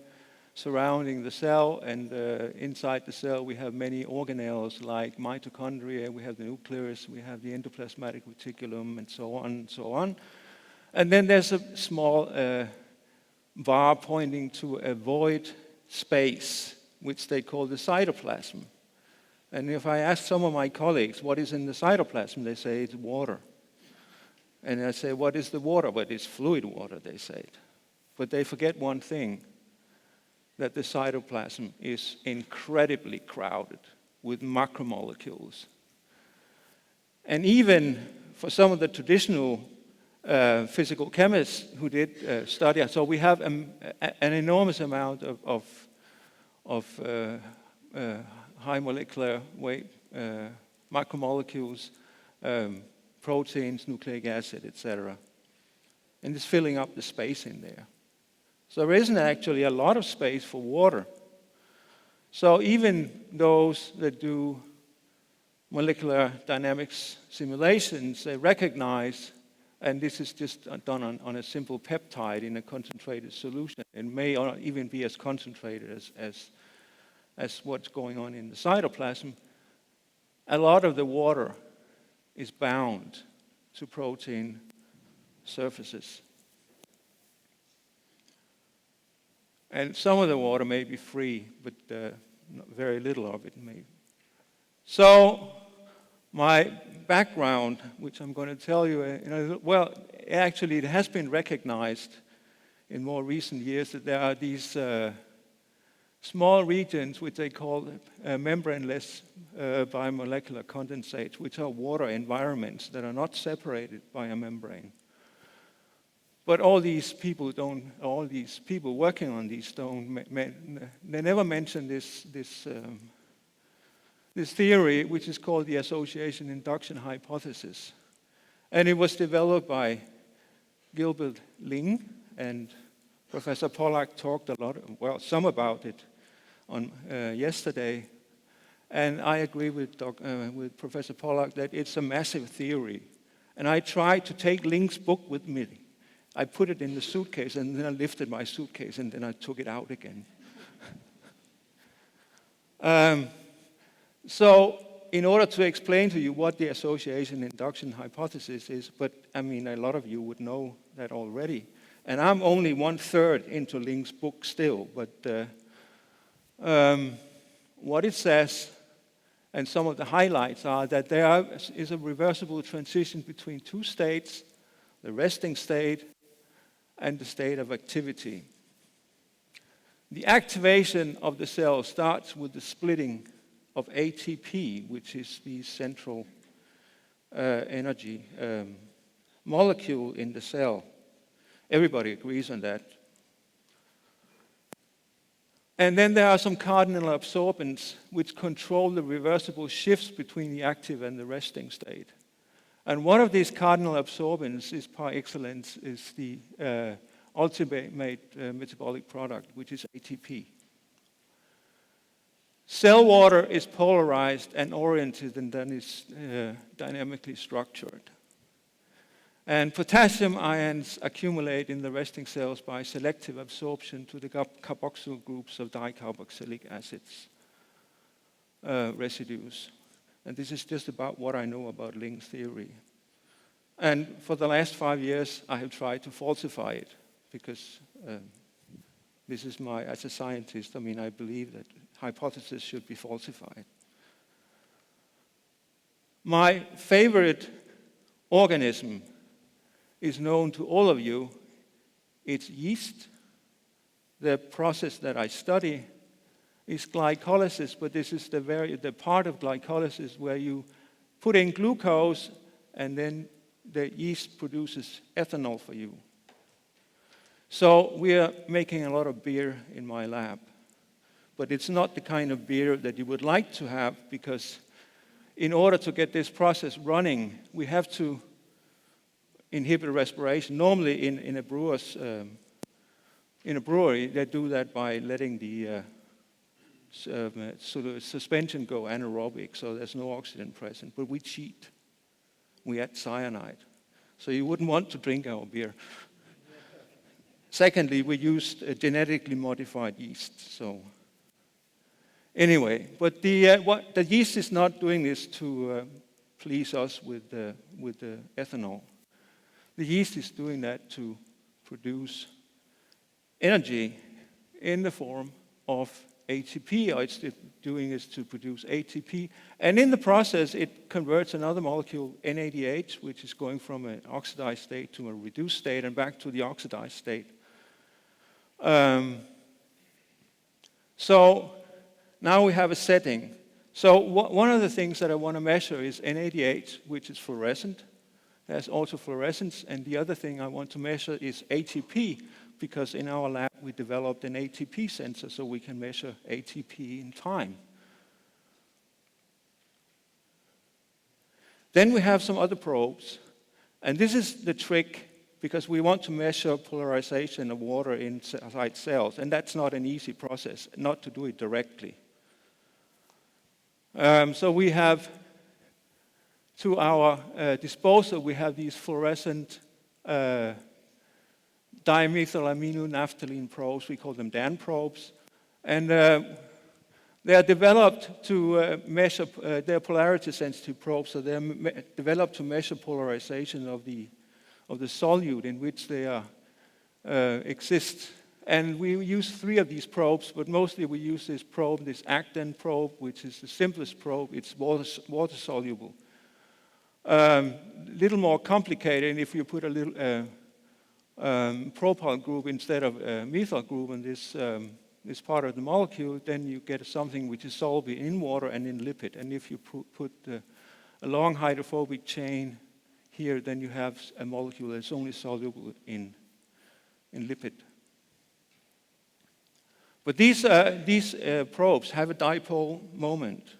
surrounding the cell, and inside the cell we have many organelles like mitochondria, we have the nucleus, we have the endoplasmatic reticulum, and so on and so on. And then there's a small bar pointing to a void space, which they call the cytoplasm. And if I ask some of my colleagues what is in the cytoplasm, they say it's water. And I say, what is the water? Well, it's fluid water, they say. But they forget one thing, that the cytoplasm is incredibly crowded with macromolecules. And even for some of the traditional physical chemists who did study, so we have an enormous amount of high molecular weight macromolecules, proteins, nucleic acid, etc. And it's filling up the space in there. So there isn't actually a lot of space for water. So even those that do molecular dynamics simulations, they recognize, and this is just done on a simple peptide in a concentrated solution. It may not even be as concentrated as what's going on in the cytoplasm. A lot of the water is bound to protein surfaces. And some of the water may be free, but very little of it may. So my background, which I'm going to tell you, well, actually it has been recognized in more recent years that there are these small regions which they call membraneless biomolecular condensates, which are water environments that are not separated by a membrane. But all these people working on these they never mention this theory, which is called the association induction hypothesis. And it was developed by Gilbert Ling, and Professor Pollack talked a lot, some about it on yesterday. And I agree with Professor Pollack that it's a massive theory. And I tried to take Ling's book with me. I put it in the suitcase, and then I lifted my suitcase, and then I took it out again. So in order to explain to you what the association induction hypothesis is, but a lot of you would know that already. And I'm only 1/3 into Ling's book still, but what it says, and some of the highlights are that there is a reversible transition between two states, the resting state and the state of activity. The activation of the cell starts with the splitting of ATP, which is the central energy molecule in the cell. Everybody agrees on that. And then there are some cardinal absorbents which control the reversible shifts between the active and the resting state. And one of these cardinal absorbents is par excellence, is the ultimate metabolic product, which is ATP. Cell water is polarized and oriented and then is dynamically structured. And potassium ions accumulate in the resting cells by selective absorption to the carboxyl groups of dicarboxylic acids residues. And this is just about what I know about Ling's theory. And for the last 5 years, I have tried to falsify it because this is as a scientist, I mean, I believe that hypotheses should be falsified. My favorite organism is known to all of you. It's yeast. The process that I study is glycolysis, but this is the part of glycolysis where you put in glucose and then the yeast produces ethanol for you. So we are making a lot of beer in my lab, but it's not the kind of beer that you would like to have, because in order to get this process running, we have to inhibit respiration. Normally in a brewery, they do that by letting the suspension go anaerobic, so there's no oxygen present. But we cheat. We add cyanide. So you wouldn't want to drink our beer. Secondly, we used genetically modified yeast. So anyway, but the yeast is not doing this to please us with the ethanol. The yeast is doing that to produce energy in the form of ATP, or it's doing is to produce ATP. And in the process, it converts another molecule, NADH, which is going from an oxidized state to a reduced state and back to the oxidized state. So now we have a setting. So one of the things that I want to measure is NADH, which is fluorescent. There's autofluorescence, and the other thing I want to measure is ATP, because in our lab we developed an ATP sensor so we can measure ATP in time. Then we have some other probes, and this is the trick, because we want to measure polarization of water inside cells, and that's not an easy process, not to do it directly. So we have, to our disposal, we have these fluorescent dimethylamino-naphthalene probes. We call them DAN probes. And they are developed to measure, they're polarity-sensitive probes, so they're developed to measure polarization of the solute in which they are, exist. And we use 3 of these probes, but mostly we use this probe, this ACTAN probe, which is the simplest probe. It's water-soluble. Little more complicated, and if you put a little propyl group instead of a methyl group in this part of the molecule, then you get something which is soluble in water and in lipid. And if you put a long hydrophobic chain here, then you have a molecule that's only soluble in lipid. But these probes have a dipole moment.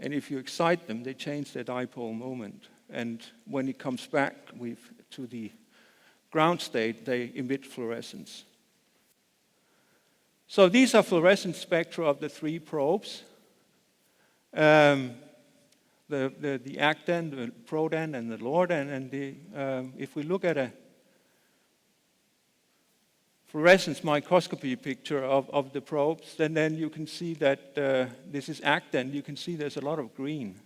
And if you excite them, they change their dipole moment. And when it comes back to the ground state, they emit fluorescence. So these are fluorescence spectra of the 3 probes. The ACTAN, the ProDAN, and the LORDAN. And if we look at a fluorescence microscopy picture of the probes, then you can see that this is ACTAN. You can see there's a lot of green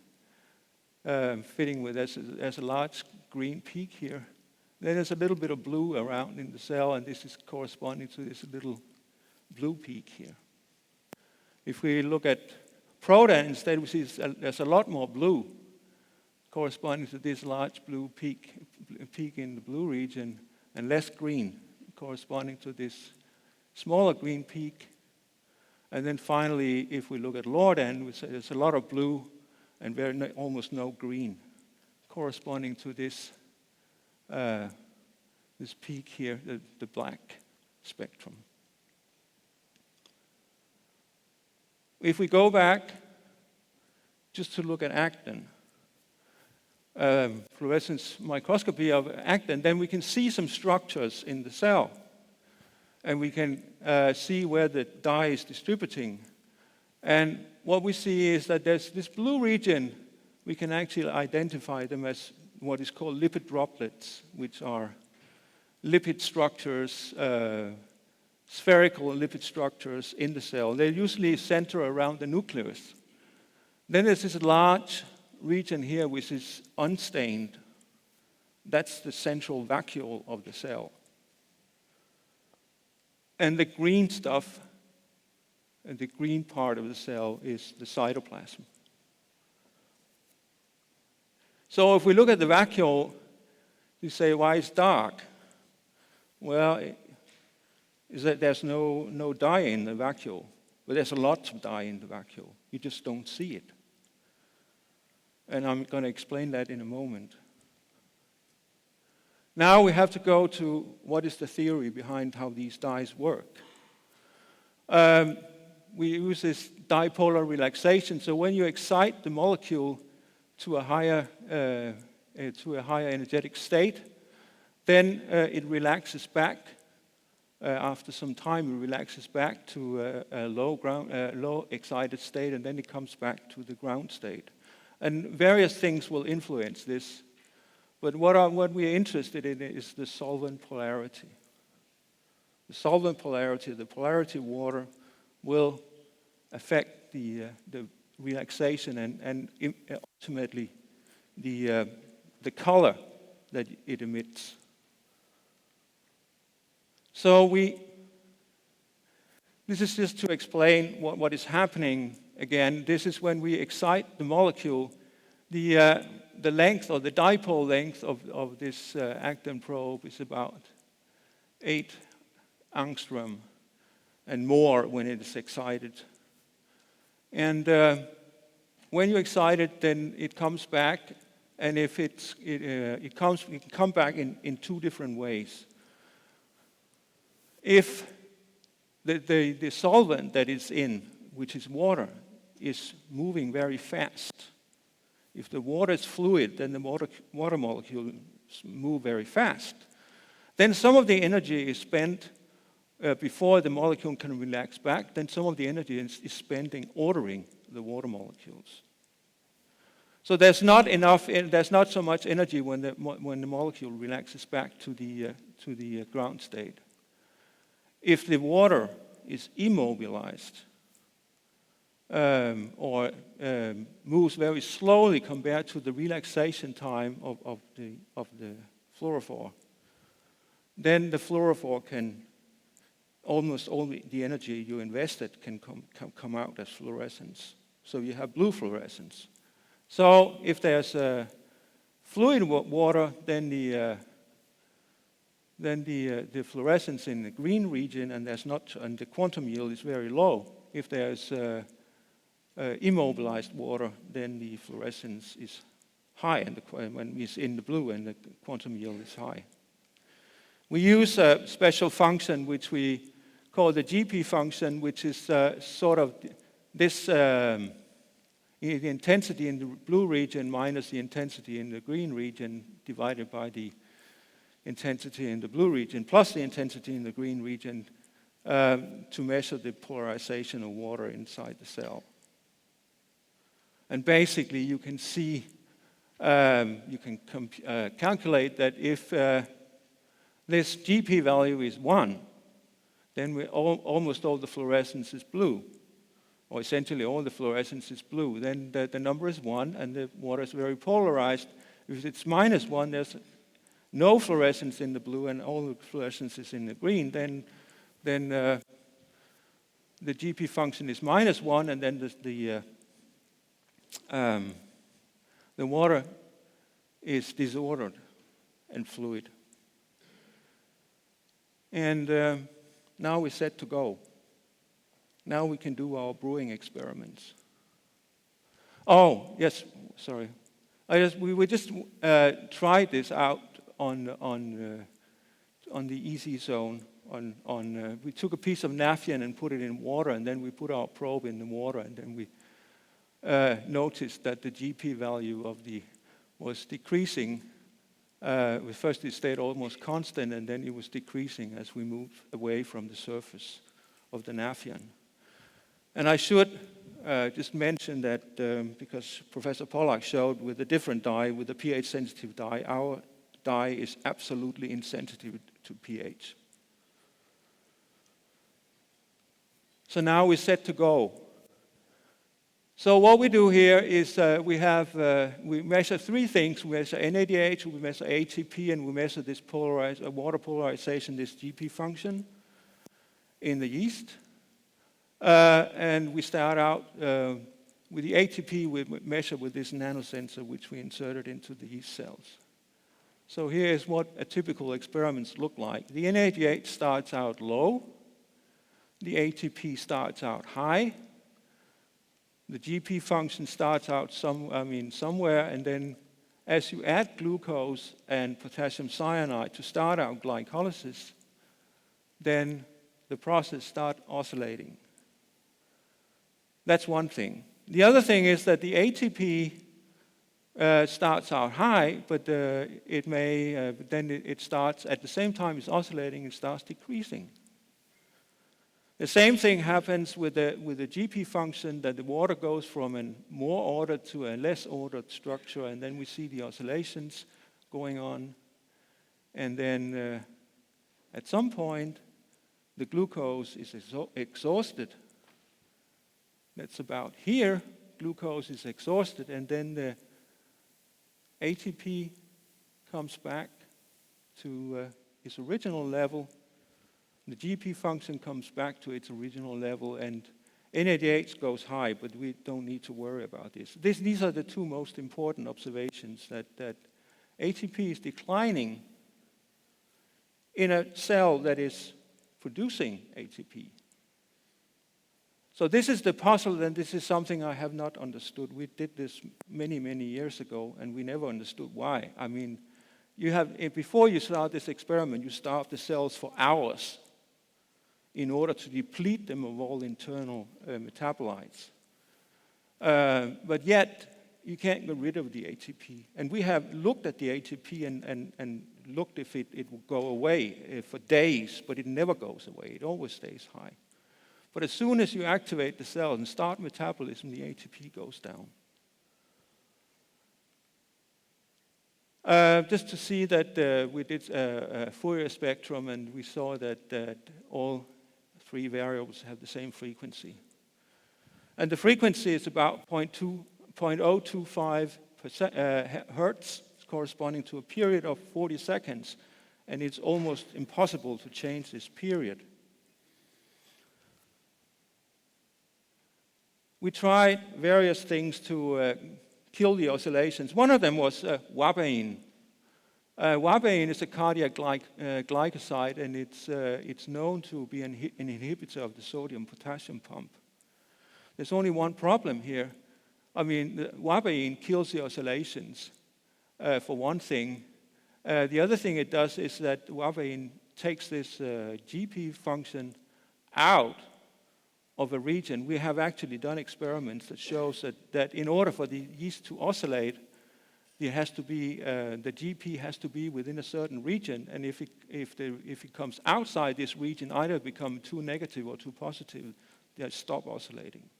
fitting with this. There's a large green peak here. Then there's a little bit of blue around in the cell, and this is corresponding to this little blue peak here. If we look at ProDAN, instead we see there's a lot more blue corresponding to this large blue peak in the blue region, and less green corresponding to this smaller green peak. And then finally, if we look at LORDAN, we say there's a lot of blue and almost no green, corresponding to this this peak here, the black spectrum. If we go back just to look at ACTAN, fluorescence microscopy of actin, then we can see some structures in the cell. And we can see where the dye is distributing. And what we see is that there's this blue region, we can actually identify them as what is called lipid droplets, which are lipid structures, spherical lipid structures in the cell. They usually center around the nucleus. Then there's this large region here which is unstained. That's the central vacuole of the cell. And the green stuff, and the green part of the cell is the cytoplasm. So if we look at the vacuole, you say, why it's dark? Well, is that there's no dye in the vacuole. But there's a lot of dye in the vacuole. You just don't see it. And I'm going to explain that in a moment. Now we have to go to what is the theory behind how these dyes work. We use this dipolar relaxation. So when you excite the molecule to a higher energetic state, then it relaxes back. After some time, it relaxes back to a low excited state, and then it comes back to the ground state. And various things will influence this. But what we are interested in is the solvent polarity. The solvent polarity, the polarity of water, will affect the relaxation and ultimately the color that it emits. So this is just to explain what is happening again. This is when we excite the molecule, the length or the dipole length of this actin probe is about 8 angstrom and more when it is excited. And when you excite it, then it comes back, and if it can come back in two different ways. If the solvent that is in, which is water, is moving very fast. If the water is fluid, then the water molecules move very fast. Then some of the energy is spent before the molecule can relax back. Then some of the energy is spent in ordering the water molecules. So there's not so much energy when the molecule relaxes back to the ground state. If the water is immobilized or moves very slowly compared to the relaxation time of the fluorophore, then the fluorophore can almost all the energy you invested can come out as fluorescence. So you have blue fluorescence. So if there's fluid water, then the fluorescence in the green region and the quantum yield is very low. If there's immobilized water, then the fluorescence is high, and when it's in the blue, and the quantum yield is high. We use a special function which we call the GP function, which is sort of this the intensity in the blue region minus the intensity in the green region divided by the intensity in the blue region plus the intensity in the green region to measure the polarization of water inside the cell. And basically you can see, you can calculate that if this GP value is 1, then almost all the fluorescence is blue, or essentially all the fluorescence is blue. Then the number is 1, and the water is very polarized. If it's -1, there's no fluorescence in the blue, and all the fluorescence is in the green. Then the GP function is -1, and then the water is disordered and fluid. And now we're set to go. Now we can do our brewing experiments. Oh, yes, sorry. We just tried this out on the easy zone. We took a piece of naphthalene and put it in water, and then we put our probe in the water, and then we noticed that the GP value of the was decreasing. First it stayed almost constant, and then it was decreasing as we moved away from the surface of the Naphian. And I should just mention that because Professor Pollack showed with a different dye, with a pH-sensitive dye, our dye is absolutely insensitive to pH. So now we're set to go. So what we do here is we measure three things. We measure NADH, we measure ATP, and we measure this water polarization, this GP function in the yeast. And we start out with the ATP, we measure with this nanosensor, which we inserted into the yeast cells. So here is what a typical experiments look like. The NADH starts out low. The ATP starts out high. The GP function starts out somewhere, and then as you add glucose and potassium cyanide to start out glycolysis, then the process starts oscillating. That's one thing. The other thing is that the ATP starts out high, but then it starts, at the same time it's oscillating, it starts decreasing. The same thing happens with the GP function, that the water goes from a more ordered to a less ordered structure, and then we see the oscillations going on. And then at some point, the glucose is exhausted. That's about here. Glucose is exhausted, and then the ATP comes back to its original level. The GP function comes back to its original level, and NADH goes high, but we don't need to worry about this. These are the two most important observations, that ATP is declining in a cell that is producing ATP. So this is the puzzle, and this is something I have not understood. We did this many, many years ago, and we never understood why. I mean, before you start this experiment, you starve the cells for hours in order to deplete them of all internal metabolites. But yet, you can't get rid of the ATP. And we have looked at the ATP and looked if it would go away for days, but it never goes away. It always stays high. But as soon as you activate the cell and start metabolism, the ATP goes down. Just to see that we did a Fourier spectrum, and we saw that all three variables have the same frequency. And the frequency is about 0.025 hertz, corresponding to a period of 40 seconds. And it's almost impossible to change this period. We tried various things to kill the oscillations. One of them was wabain. Wabain is a cardiac glycoside, and it's known to be an inhibitor of the sodium-potassium pump. There's only one problem here. I mean, wabain kills the oscillations, for one thing. The other thing it does is that wabain takes this GP function out of a region. We have actually done experiments that shows that in order for the yeast to oscillate, it has to be the GP has to be within a certain region, and if it comes outside this region, either become too negative or too positive, they stop oscillating.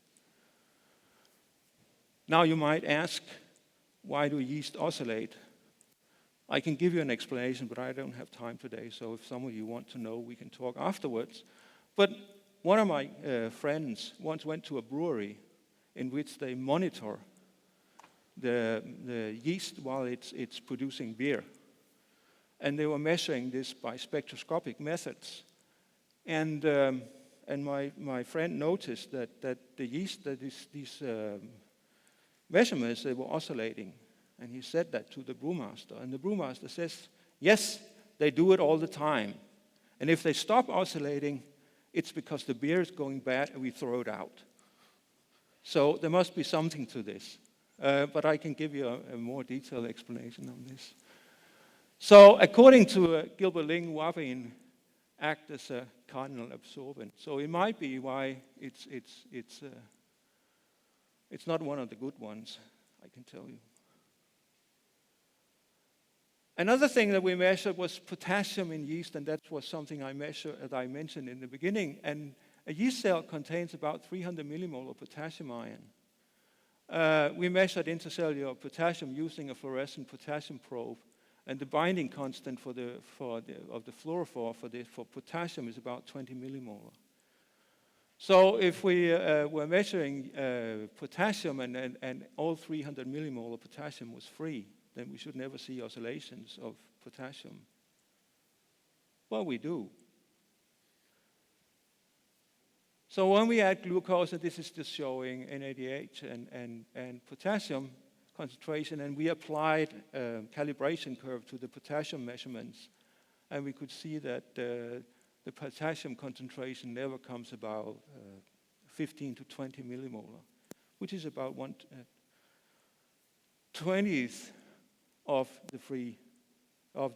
Now you might ask, why do yeast oscillate? I can give you an explanation, but I don't have time today, so if some of you want to know, we can talk afterwards. But one of my friends once went to a brewery in which they monitor the yeast while it's producing beer. And they were measuring this by spectroscopic methods. And my friend noticed that the yeast, that these measurements, they were oscillating. And he said that to the brewmaster. And the brewmaster says, yes, they do it all the time. And if they stop oscillating, it's because the beer is going bad and we throw it out. So there must be something to this. But I can give you a more detailed explanation on this. So according to Gilbert-Ling, wabain acts as a cardinal absorbent. So it might be why it's not one of the good ones, I can tell you. Another thing that we measured was potassium in yeast, and that was something I mentioned in the beginning. And a yeast cell contains about 300 millimolar of potassium ion. We measured intercellular potassium using a fluorescent potassium probe, and the binding constant of the fluorophore for potassium is about 20 millimolar. So if we were measuring potassium and all 300 millimolar potassium was free, then we should never see oscillations of potassium. Well, we do. So when we add glucose, and this is just showing NADH and potassium concentration, and we applied a calibration curve to the potassium measurements, and we could see that the potassium concentration never comes about 15 to 20 millimolar, which is about 1/20th of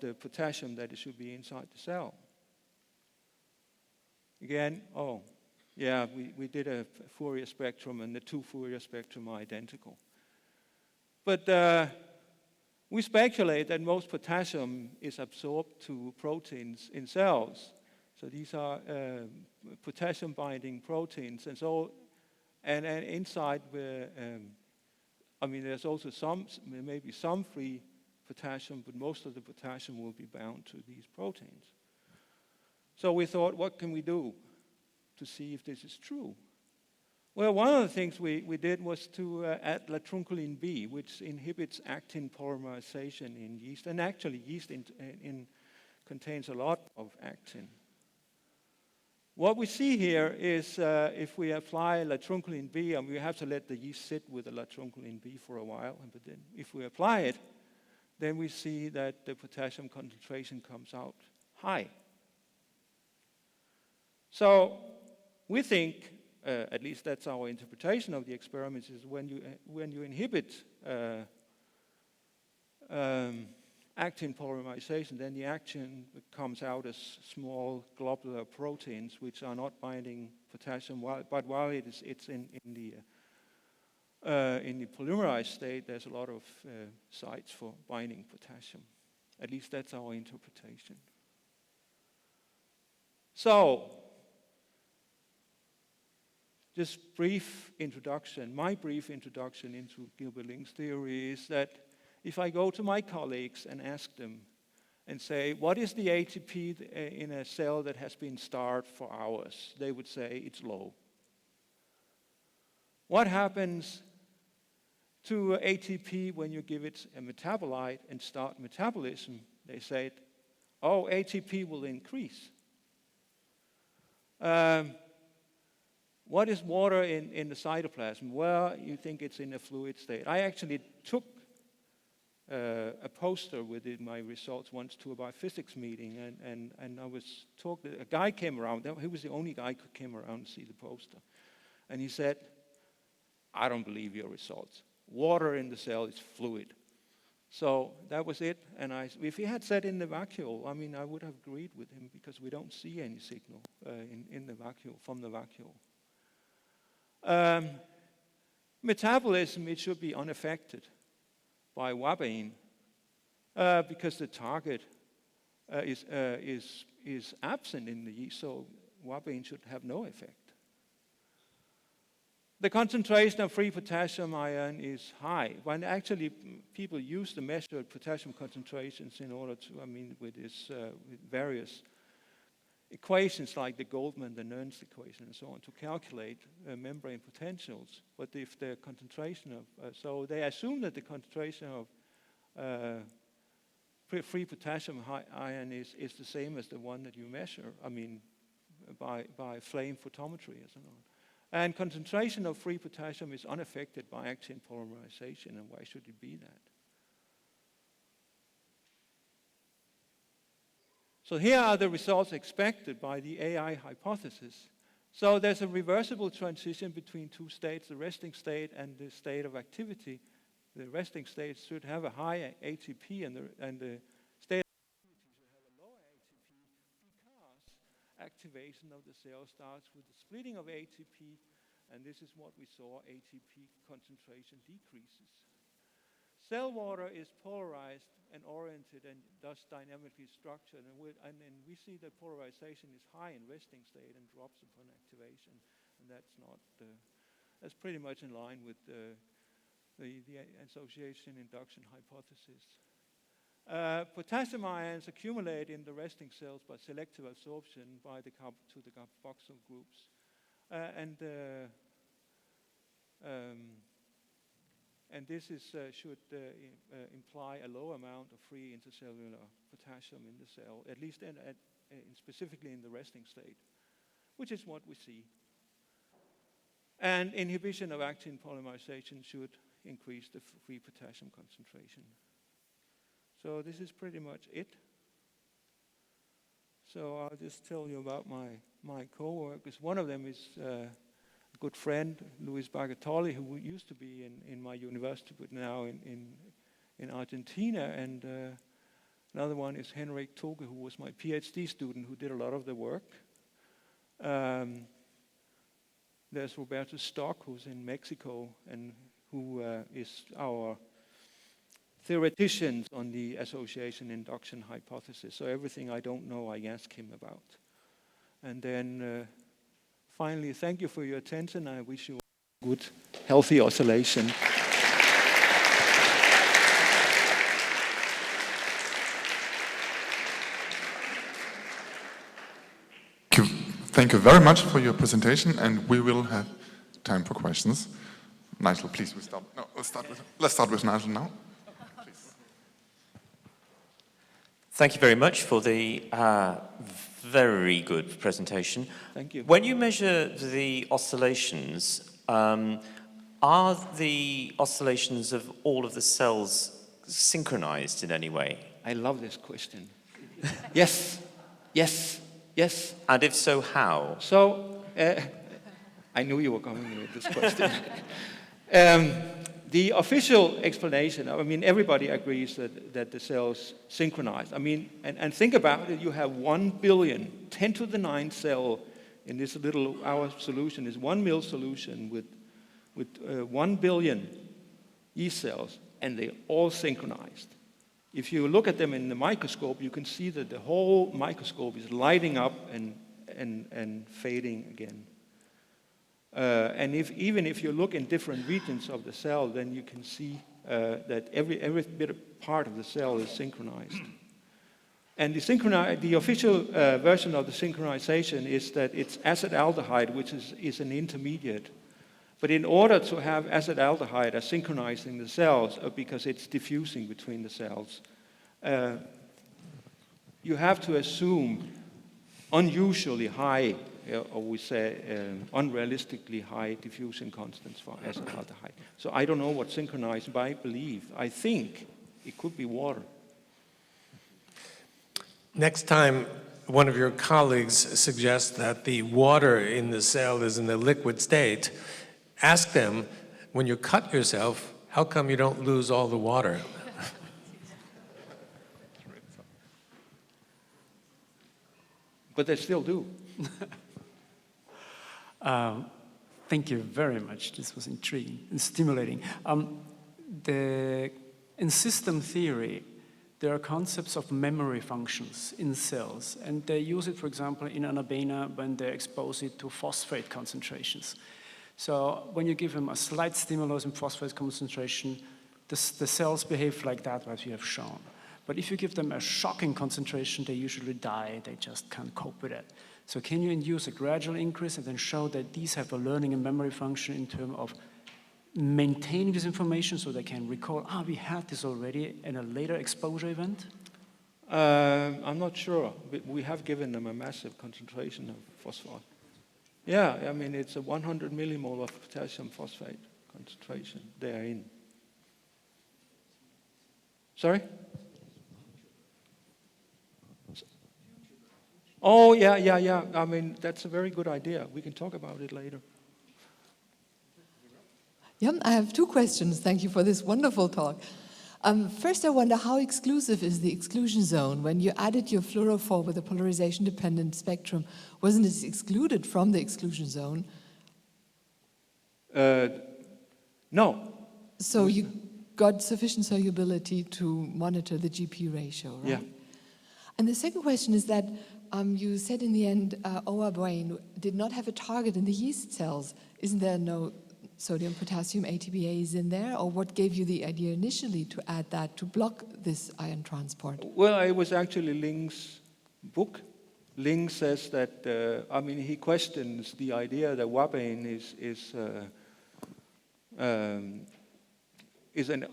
the potassium that it should be inside the cell. Again, we did a Fourier spectrum, and the two Fourier spectrum are identical. But we speculate that most potassium is absorbed to proteins in cells. So these are potassium-binding proteins, and inside, there's also maybe some free potassium, but most of the potassium will be bound to these proteins. So we thought, what can we do to see if this is true? Well, one of the things we did was to add latrunculin B, which inhibits actin polymerization in yeast, and actually yeast contains a lot of actin. What we see here is if we apply latrunculin B, and we have to let the yeast sit with the latrunculin B for a while, but then if we apply it, then we see that the potassium concentration comes out high. So we think, at least that's our interpretation of the experiments, is when you inhibit actin polymerization, then the actin comes out as small globular proteins which are not binding potassium. But while it's in the polymerized state, there's a lot of sites for binding potassium. At least that's our interpretation. So, just brief introduction. My brief introduction into Gilbert-Ling's theory is that if I go to my colleagues and ask them and say, what is the ATP in a cell that has been starved for hours? They would say it's low. What happens to ATP when you give it a metabolite and start metabolism? They said, ATP will increase. What is water in the cytoplasm? Well, you think it's in a fluid state. I actually took a poster with my results once to a biophysics meeting, and I was talking. A guy came around. He was the only guy who came around to see the poster, and he said, "I don't believe your results. Water in the cell is fluid." So that was it. And if he had said in the vacuole, I would have agreed with him because we don't see any signal in the vacuole from the vacuole. Metabolism, it should be unaffected by WABAine because the target is absent in the yeast, so WABAine should have no effect. The concentration of free potassium ion is high. When actually people use the measured potassium concentrations in order to, with various equations like the Goldman, the Nernst equation, and so on, to calculate membrane potentials. But if the concentration of, so they assume that the concentration of free potassium ion is the same as the one that you measure, by flame photometry and so on. And concentration of free potassium is unaffected by actin polymerization, and why should it be that? So here are the results expected by the AI hypothesis. So there's a reversible transition between two states, the resting state and the state of activity. The resting state should have a high ATP, and the state of activity should have a lower ATP because activation of the cell starts with the splitting of ATP, and this is what we saw, ATP concentration decreases. Cell water is polarized and oriented and thus dynamically structured. And we see that polarization is high in resting state and drops upon activation. And that's pretty much in line with the association induction hypothesis. Potassium ions accumulate in the resting cells by selective absorption to the carboxyl groups. And this should imply a low amount of free intercellular potassium in the cell, at least specifically in the resting state, which is what we see. And inhibition of actin polymerization should increase the free potassium concentration. So this is pretty much it. So I'll just tell you about my co-workers. One of them is a good friend, Luis Bagatoli, who used to be in my university, but now in Argentina. And another one is Henrik Toge, who was my PhD student, who did a lot of the work. There's Roberto Stock, who's in Mexico, and who is our theoretician on the association induction hypothesis. So everything I don't know, I ask him about. And then finally, thank you for your attention. I wish you good, healthy oscillation. Thank you very much for your presentation, and we will have time for questions. Nigel, please, let's start with Nigel now. Please. Thank you very much for the very good presentation. Thank you. When you measure the oscillations, are the oscillations of all of the cells synchronized in any way? I love this question. Yes, yes, yes. And if so, how? So, I knew you were coming with this question. The official explanation, I mean, everybody agrees that the cells synchronize. I mean, and think about it, you have 1 billion, 10 to the 9 cell in this little, our solution is 1 ml solution with 1 billion yeast cells, and they're all synchronized. If you look at them in the microscope, you can see that the whole microscope is lighting up and fading again. And even if you look in different regions of the cell, then you can see that every bit of part of the cell is synchronized. And the official version of the synchronization is that it's acetaldehyde, which is an intermediate. But in order to have acetaldehyde as synchronizing the cells, because it's diffusing between the cells, you have to assume unusually high, or we say unrealistically high diffusion constants for acetaldehyde. So I don't know what synchronized, but I think it could be water. Next time one of your colleagues suggests that the water in the cell is in the liquid state, ask them, when you cut yourself, how come you don't lose all the water? But they still do. Thank you very much. This was intriguing and stimulating. In system theory, there are concepts of memory functions in cells, and they use it, for example, in Anabena when they expose it to phosphate concentrations. So when you give them a slight stimulus in phosphate concentration, the cells behave like that, as you have shown. But if you give them a shocking concentration, they usually die. They just can't cope with it. So can you induce a gradual increase and then show that these have a learning and memory function in terms of maintaining this information so they can recall, we had this already in a later exposure event? I'm not sure. We have given them a massive concentration of phosphate. Yeah, I mean, it's a 100 millimole of potassium phosphate concentration they are in. Sorry? Oh, yeah. I mean, that's a very good idea. We can talk about it later. Yeah, I have 2 questions. Thank you for this wonderful talk. First, I wonder how exclusive is the exclusion zone? When you added your fluorophore with a polarization-dependent spectrum, wasn't it excluded from the exclusion zone? No. So you got sufficient solubility to monitor the GP ratio, right? Yeah. And the second question is that you said in the end, our brain did not have a target in the yeast cells. Isn't there no sodium, potassium, ATPase in there? Or what gave you the idea initially to add that to block this ion transport? Well, it was actually Ling's book. Ling says that, he questions the idea that WABANE is an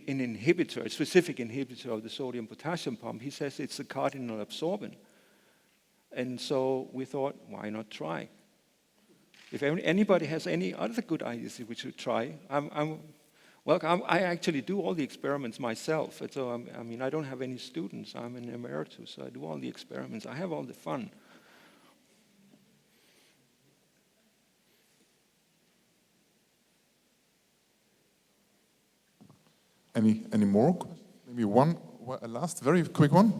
inhibitor, a specific inhibitor of the sodium-potassium pump. He says it's a cardinal absorbent. And so we thought, why not try? If anybody has any other good ideas we should try, I actually do all the experiments myself. So I don't have any students. I'm an emeritus, so I do all the experiments. I have all the fun. Any more? Maybe a last very quick one?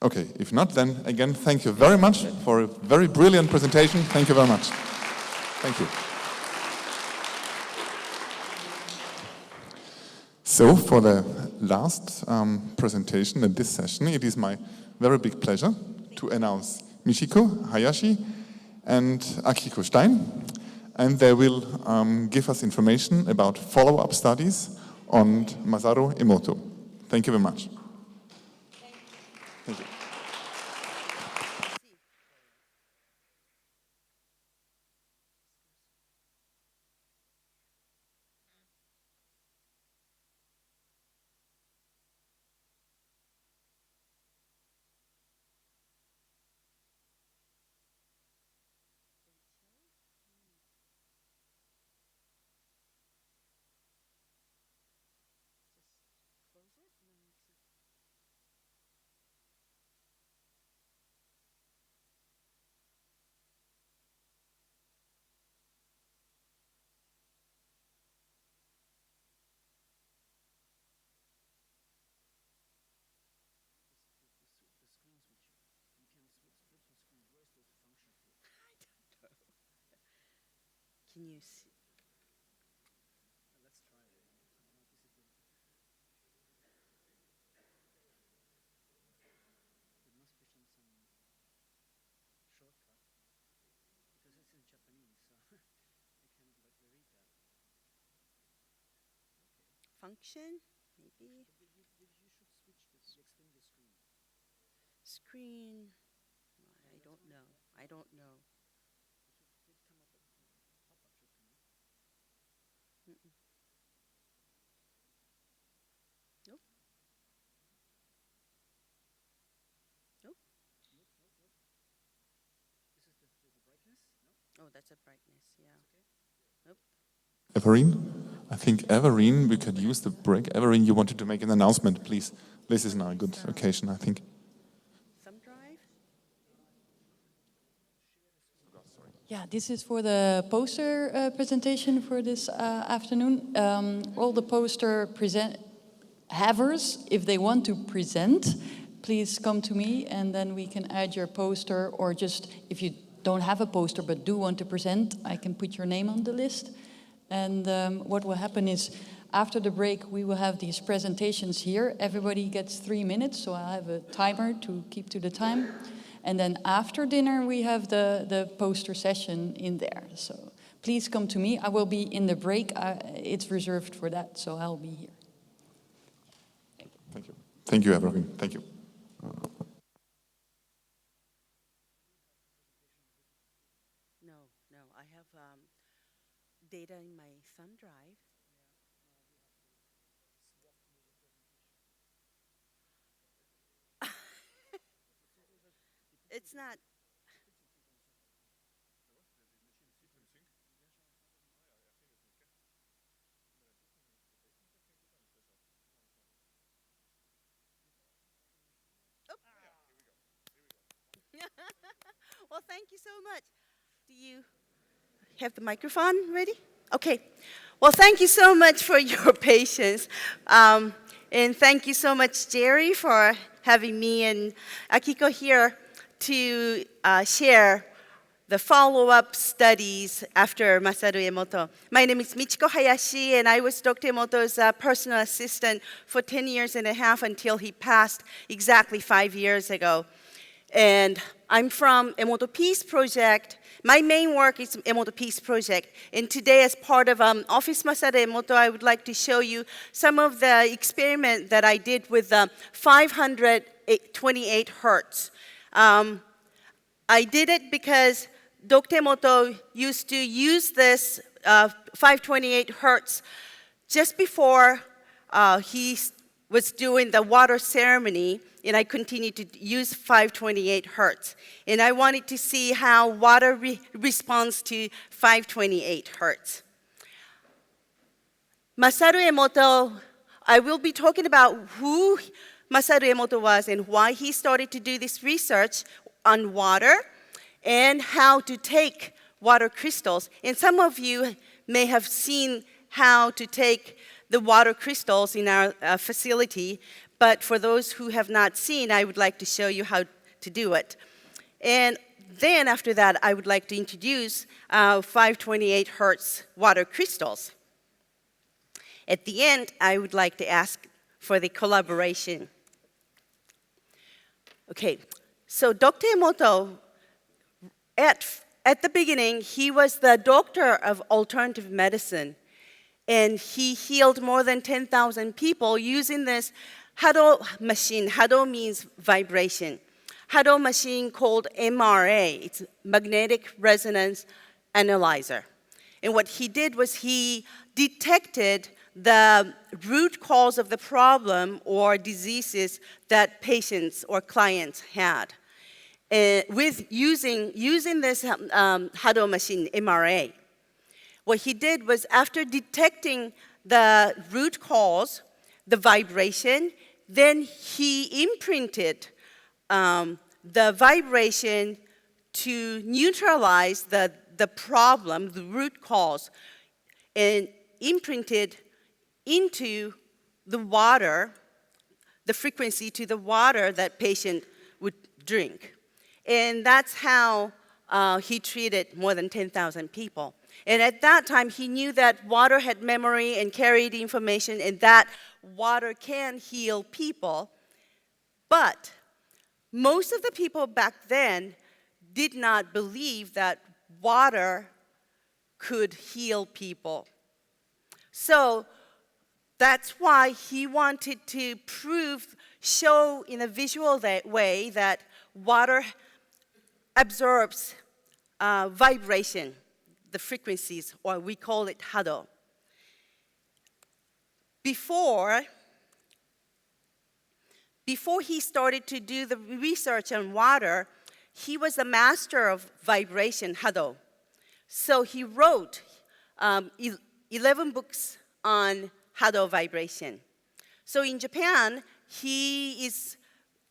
Okay, if not, then again, thank you very much for a very brilliant presentation. Thank you very much. Thank you. So, for the last presentation in this session, it is my very big pleasure to announce Michiko Hayashi and Akiko Stein, and they will give us information about follow-up studies on Masaru Emoto. Thank you very much. Thank you. Can you see? Let's try it. It must be some shortcut because it's in Japanese, so I cannot read that. Okay. Function, maybe. You should switch this, extend the screen. Screen. I don't know. I don't know. Did come up with pop-up should come up. Mm-mm. Nope. Nope. Nope. This is the brightness? No? Oh, that's a brightness, yeah. Okay. Nope. Everine? I think Everine, we could use the break. Everine, you wanted to make an announcement, please. This is now a good occasion, I think. Thumb drive? Yeah, this is for the poster presentation for this afternoon. All the poster havers, if they want to present, please come to me and then we can add your poster, or just if you don't have a poster but do want to present, I can put your name on the list. And what will happen is after the break we will have these presentations here. Everybody gets 3 minutes, so I'll have a timer to keep to the time. And then after dinner, we have the poster session in there. So please come to me. I will be in the break. It's reserved for that, so I'll be here. Thank you. Thank you, everyone. Thank you. No. I have data in my thumb drive. It's not. Well, thank you so much. Do you have the microphone ready? Okay. Well, thank you so much for your patience. And thank you so much, Jerry, for having me and Akiko here to share the follow-up studies after Masaru Emoto. My name is Michiko Hayashi, and I was Dr. Emoto's personal assistant for 10 years and a half until he passed exactly 5 years ago. And I'm from Emoto Peace Project. My main work is Emoto Peace Project. And today, as part of Office Masaru Emoto, I would like to show you some of the experiment that I did with 528 hertz. I did it because Dr. Emoto used to use this 528 hertz just before he was doing the water ceremony, and I continued to use 528 hertz. And I wanted to see how water responds to 528 hertz. Masaru Emoto, I will be talking about who Masaru Emoto was and why he started to do this research on water and how to take water crystals. And some of you may have seen how to take the water crystals in our facility, but for those who have not seen, I would like to show you how to do it. And then after that, I would like to introduce 528 hertz water crystals. At the end, I would like to ask for the collaboration. Okay, so Dr. Emoto, at the beginning, he was the doctor of alternative medicine, and he healed more than 10,000 people using this Hado machine. Hado means vibration. Hado machine called MRA, it's magnetic resonance analyzer. And what he did was he detected the root cause of the problem or diseases that patients or clients had. With using this Hado machine, MRA. What he did was after detecting the root cause, the vibration, then he imprinted the vibration to neutralize the problem, the root cause, and imprinted into the water, the frequency to the water that patient would drink. And that's how he treated more than 10,000 people. And at that time, he knew that water had memory and carried information, and that water can heal people. But most of the people back then did not believe that water could heal people. So that's why he wanted to show in a visual way that water absorbs vibration, the frequencies, or we call it Hado. Before he started to do the research on water, he was a master of vibration, Hado. So he wrote 11 books on Hado vibration. So in Japan, he is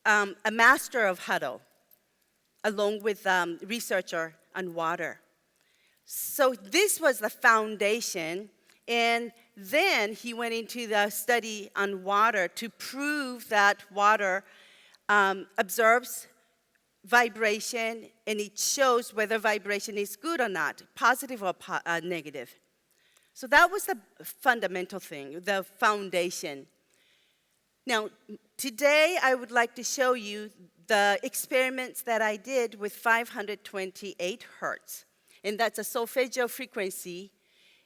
a master of Hado, along with researcher on water. So this was the foundation, and then he went into the study on water to prove that water absorbs vibration, and it shows whether vibration is good or not, positive or negative. So that was the fundamental thing, the foundation. Now, today I would like to show you the experiments that I did with 528 hertz. And that's a solfeggio frequency.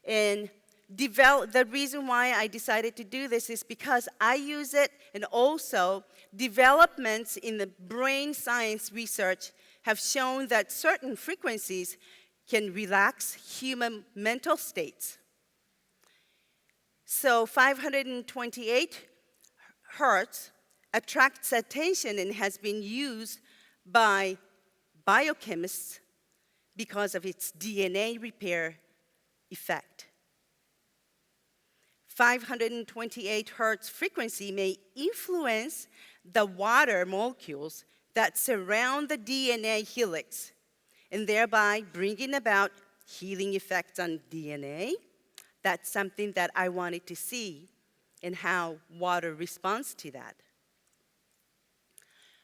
And the reason why I decided to do this is because I use it, and also developments in the brain science research have shown that certain frequencies can relax human mental states. So 528 hertz attracts attention and has been used by biochemists because of its DNA repair effect. 528 hertz frequency may influence the water molecules that surround the DNA helix, and thereby bringing about healing effects on DNA. That's something that I wanted to see and how water responds to that.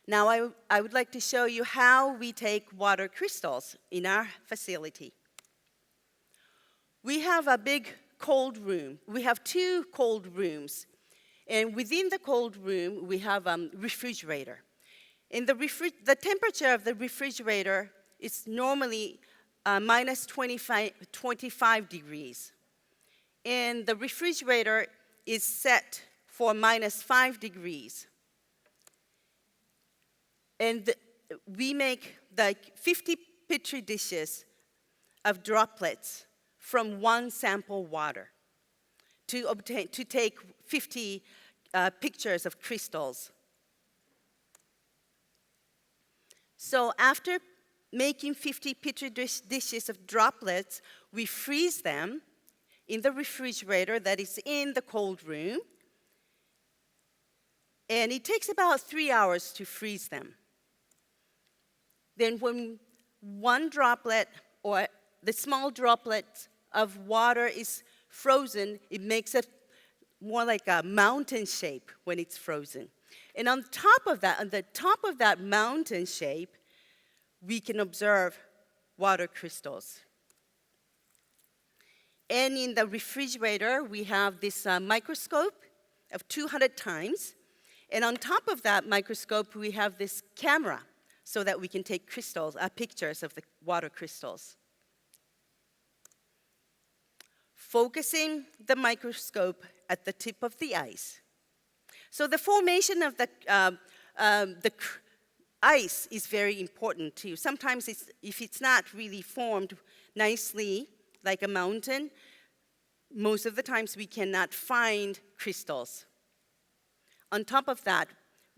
Now I would like to show you how we take water crystals in our facility. We have a big cold room. We have 2 cold rooms. And within the cold room, we have a refrigerator. And the temperature of the refrigerator is normally minus 25 degrees. And the refrigerator is set for minus 5 degrees. And we make like 50 petri dishes of droplets from 1 sample water to take 50 pictures of crystals. So after making 50 petri dishes of droplets, we freeze them in the refrigerator that is in the cold room. And it takes about 3 hours to freeze them. Then when 1 droplet or the small droplet of water is frozen, it makes it more like a mountain shape when it's frozen. And on the top of that mountain shape, we can observe water crystals. And in the refrigerator, we have this microscope of 200 times. And on top of that microscope, we have this camera so that we can take pictures of the water crystals. Focusing the microscope at the tip of the ice. So the formation of the ice is very important too. Sometimes if it's not really formed nicely, like a mountain, most of the times we cannot find crystals. On top of that,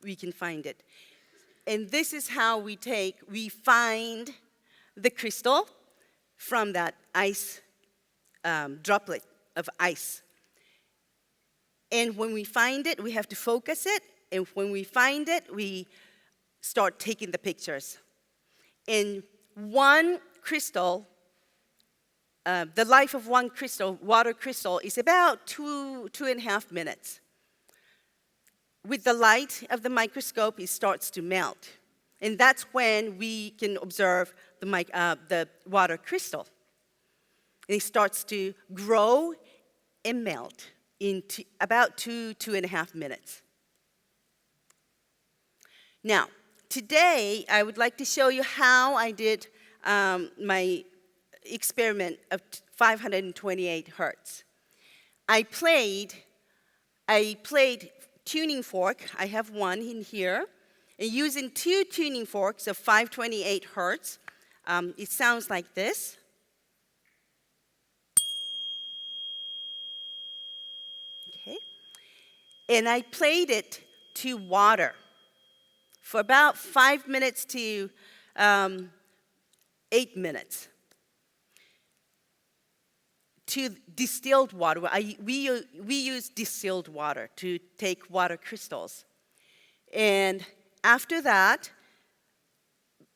we can find it. And this is how we find the crystal from that ice, droplet of ice. And when we find it, we have to focus it. And when we find it, we start taking the pictures. And 1 crystal, the life of 1 crystal, water crystal, is about 2.5 minutes. With the light of the microscope, it starts to melt. And that's when we can observe the water crystal. And it starts to grow and melt in about 2.5 minutes. Now, today, I would like to show you how I did my experiment of 528 hertz. I played tuning fork. I have one in here. And using 2 tuning forks of 528 hertz, it sounds like this. Okay. And I played it to water for about 5 minutes to 8 minutes. To distilled water. We use distilled water to take water crystals. And after that,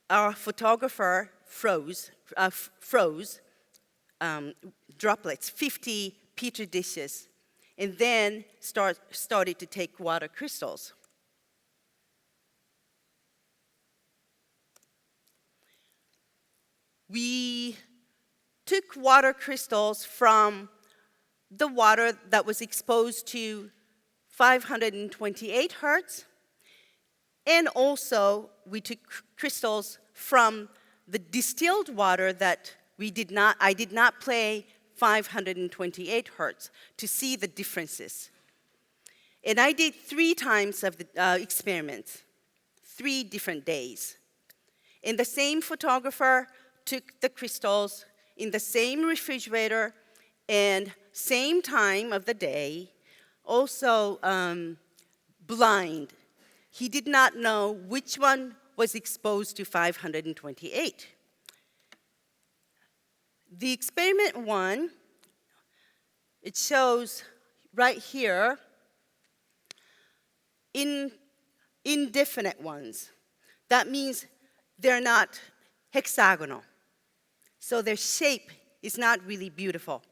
our photographer froze droplets, 50 petri dishes, and then started to take water crystals. We took water crystals from the water that was exposed to 528 hertz, and also we took crystals from the distilled water that I did not play 528 hertz to see the differences. And I did 3 times of the experiments, 3 different days. And the same photographer took the crystals in the same refrigerator and same time of the day, also blind. He did not know which one was exposed to 528. The experiment 1, it shows right here indefinite ones. That means they're not hexagonal. So their shape is not really beautiful.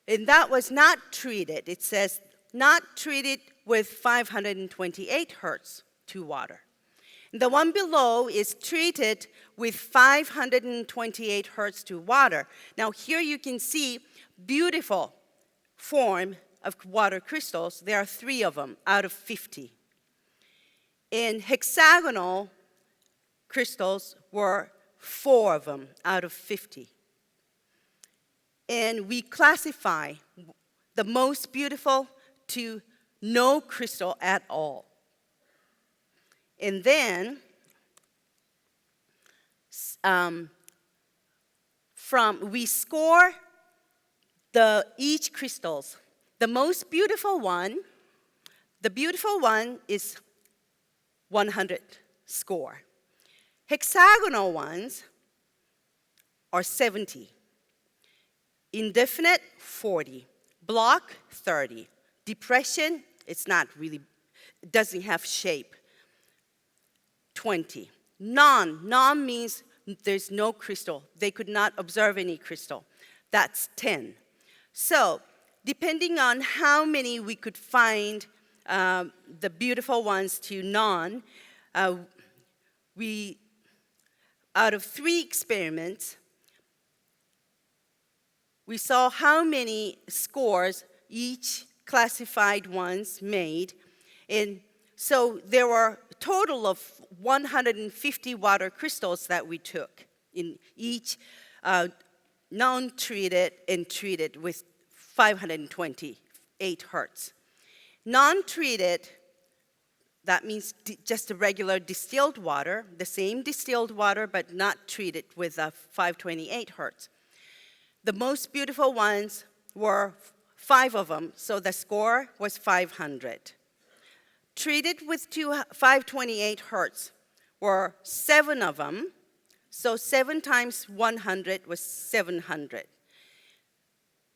And that was not treated. It says not treated with 528 hertz to water. The one below is treated with 528 hertz to water. Now here you can see beautiful form of water crystals. There are 3 of them out of 50. In hexagonal crystals were 4 of them out of 50. And we classify the most beautiful to no crystal at all. And then we score each crystals. The most beautiful one, is 100 score. Hexagonal ones are 70. Indefinite, 40. Block, 30. Depression, it's not really, it doesn't have shape, 20. Non means there's no crystal. They could not observe any crystal. That's 10. So, depending on how many we could find the beautiful ones to non, out of 3 experiments, we saw how many scores each classified ones made. And so there were a total of 150 water crystals that we took in each non-treated and treated with 528 hertz. Non-treated, that means just a regular distilled water, the same distilled water but not treated with 528 hertz. The most beautiful ones were 5 of them, so the score was 500. Treated with 528 hertz were 7 of them, so 7 times 100 was 700.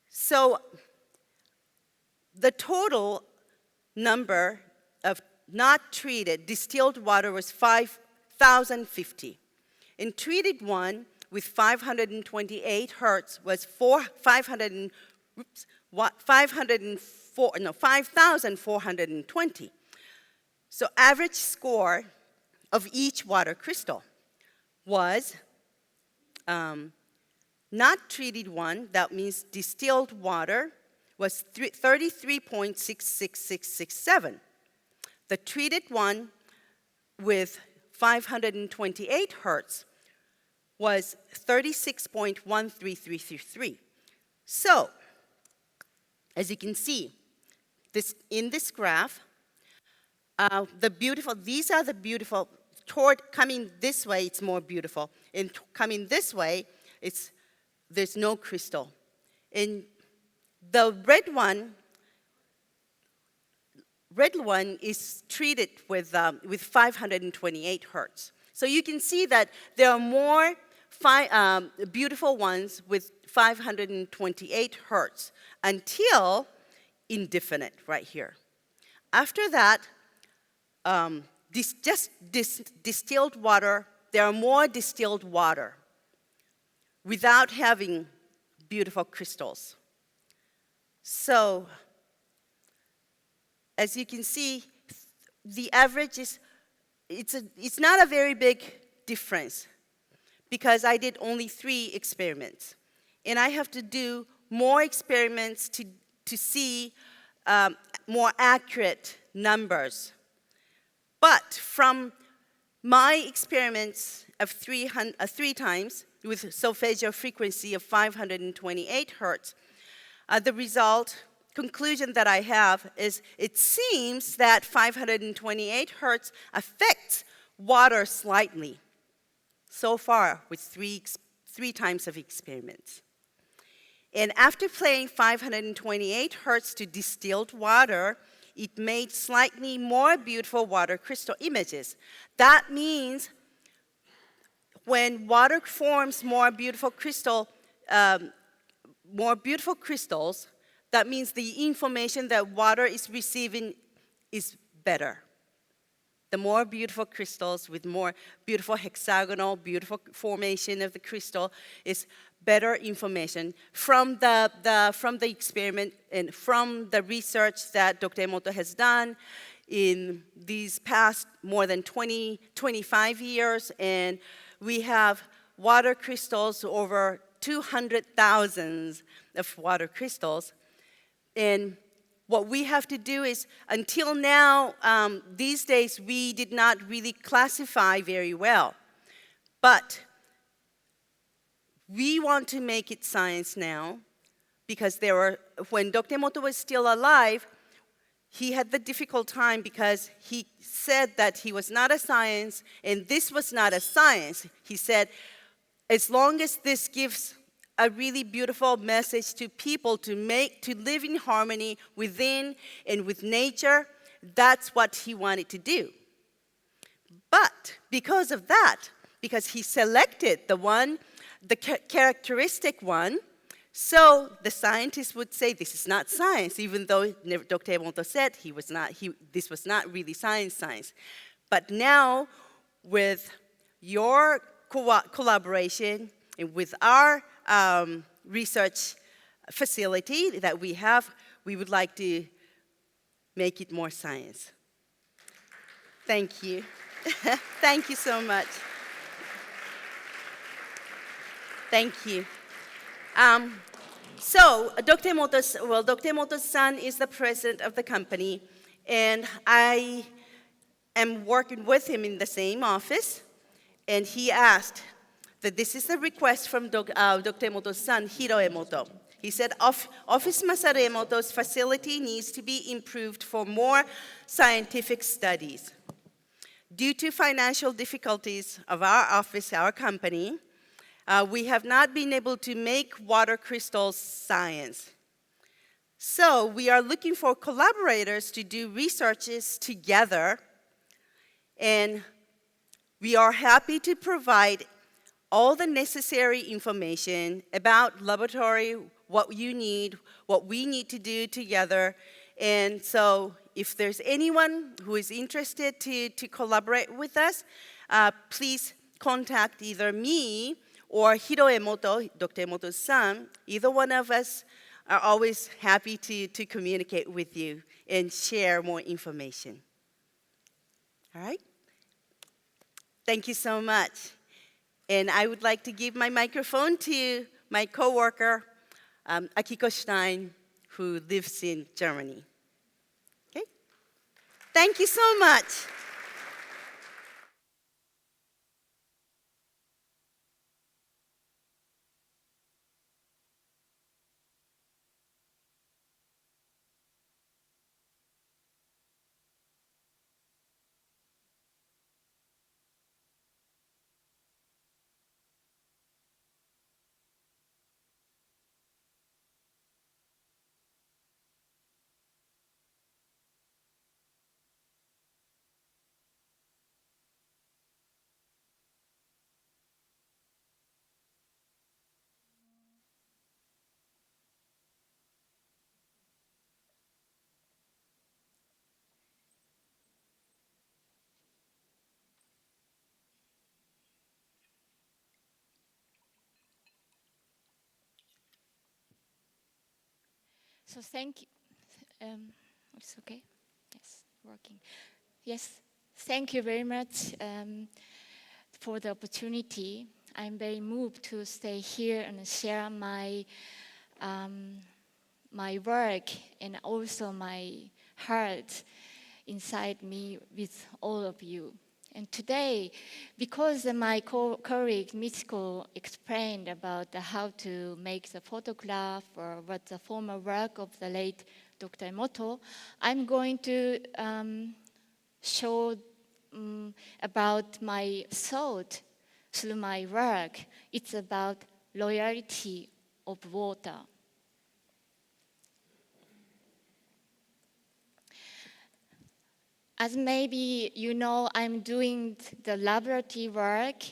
So the total number of not treated distilled water was 5,050. And treated one with 528 hertz was 5,420. So average score of each water crystal was not treated one, that means distilled water, was 33.66667. The treated one with 528 hertz was 36.13333. So, as you can see, in this graph, these are the beautiful, toward coming this way, it's more beautiful. And coming this way, there's no crystal. And the red one is treated with 528 hertz. So you can see that there are more beautiful ones with 528 hertz until indefinite right here. After that, distilled water, there are more distilled water without having beautiful crystals. So, as you can see, the average is, it's not a very big difference because I did only 3 experiments. And I have to do more experiments to see more accurate numbers. But from my experiments of 3 times with solfeggio frequency of 528 hertz, the conclusion that I have is it seems that 528 hertz affects water slightly so far with 3 times of experiments. And after playing 528 hertz to distilled water, it made slightly more beautiful water crystal images. That means when water forms more beautiful crystals, that means the information that water is receiving is better. The more beautiful crystals with more beautiful hexagonal, beautiful formation of the crystal is better information from the experiment and from the research that Dr. Emoto has done. in these past more than 25 years, and we have water crystals, over 200,000 of water crystals. And what we have to do is, until now, these days, we did not really classify very well. But we want to make it science now, because when Dr. Emoto was still alive, he had the difficult time because he said that he was not a science, and this was not a science. He said, as long as this gives a really beautiful message to people to live in harmony within and with nature, that's what he wanted to do. But because of that, because he selected the characteristic one, so the scientists would say this is not science, even though Dr. Emoto said this was not really science. But now, with your collaboration and with our research facility that we have, we would like to make it more science. Thank you. Thank you so much. Thank you. So Dr. Emoto's son is the president of the company, and I am working with him in the same office, and he asked that this is a request from Dr. Emoto's son, Hiro Emoto. He said, Office Masaru Emoto's facility needs to be improved for more scientific studies. Due to financial difficulties of our office, our company, we have not been able to make water crystals science. So we are looking for collaborators to do researches together, and we are happy to provide all the necessary information about laboratory, what you need, what we need to do together. And so if there's anyone who is interested to collaborate with us, please contact either me or Hiro Emoto, Dr. Emoto's son. Either one of us are always happy to communicate with you and share more information. All right? Thank you so much. And I would like to give my microphone to my coworker, Akiko Stein, who lives in Germany. Okay? Thank you so much. So thank you. It's okay? Yes, working. Yes, thank you very much for the opportunity. I'm very moved to stay here and share my my work and also my heart inside me with all of you. And today, because my colleague Mitsuko explained about how to make the photograph or what the former work of the late Dr. Emoto, I'm going to show about my thought through my work. It's about loyalty of water. As maybe you know, I'm doing the laboratory work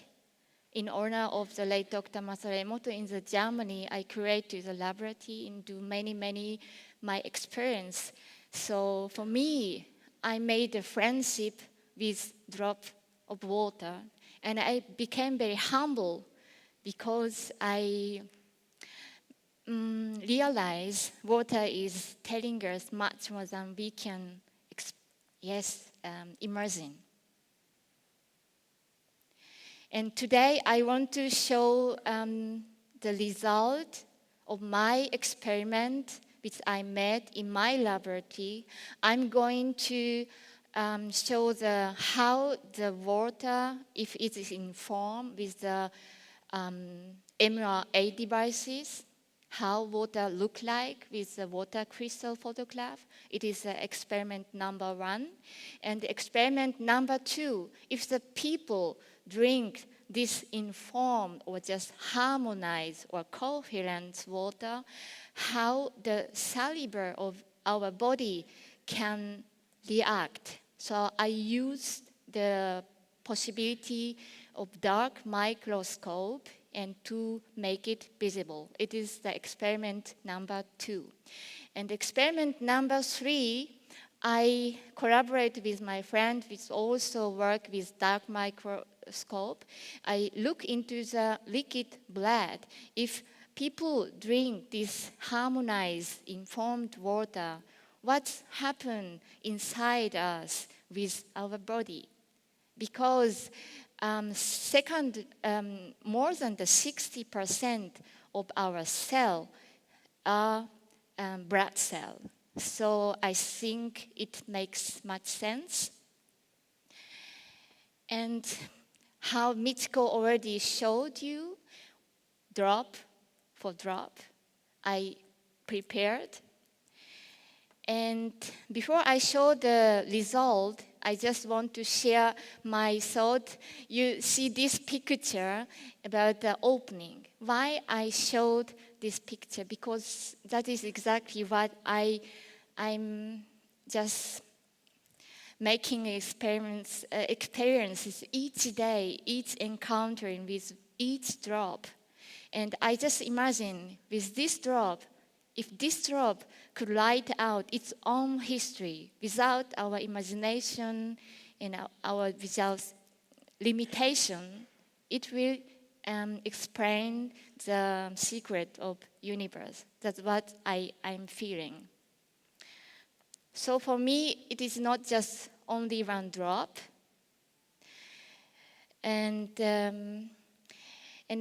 in honor of the late Dr. Masaru Emoto in Germany. I created the laboratory and do many my experience. So for me, I made a friendship with drop of water, and I became very humble because I realized water is telling us much more than we can yes, immersing. And today I want to show the result of my experiment which I made in my laboratory. I'm going to show how the water, if it is informed with the MRA devices, how water look like with the water crystal photograph. It is experiment number 1. And experiment number 2, if the people drink this informed or just harmonized or coherent water, how the saliva of our body can react. So I used the possibility of dark microscope and to make it visible. It is the experiment number 2. And experiment number 3, I collaborate with my friend which also work with dark microscope. I look into the liquid blood. If people drink this harmonized, informed water, what happens inside us with our body? Because more than the 60% of our cell are blood cells. So I think it makes much sense. And how Michiko already showed you, drop for drop, I prepared. And before I show the result, I just want to share my thought. You see this picture about the opening. Why I showed this picture? Because that is exactly what I'm just making experiences each day, each encountering with each drop. And I just imagine with this drop, if this drop could write out its own history without our imagination and our without limitation, it will explain the secret of universe. That's what I'm feeling. So for me, it is not just only one drop. And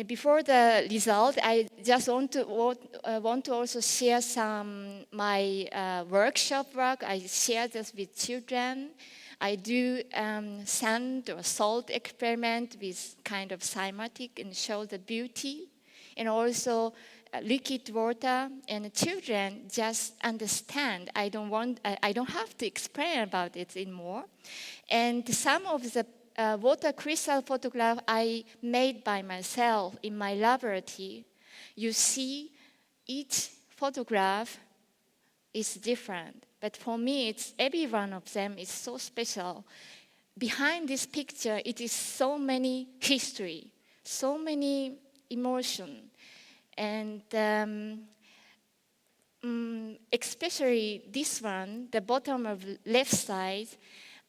before the result, I just want to also share some my workshop work. I share this with children. I do sand or salt experiment with kind of cymatic and show the beauty, and also liquid water. And children just understand. I don't have to explain about it anymore. And some of the water crystal photograph I made by myself in my laboratory, you see each photograph is different. But for me, every one of them is so special. Behind this picture, it is so many history, so many emotion. And especially this one, the bottom of left side,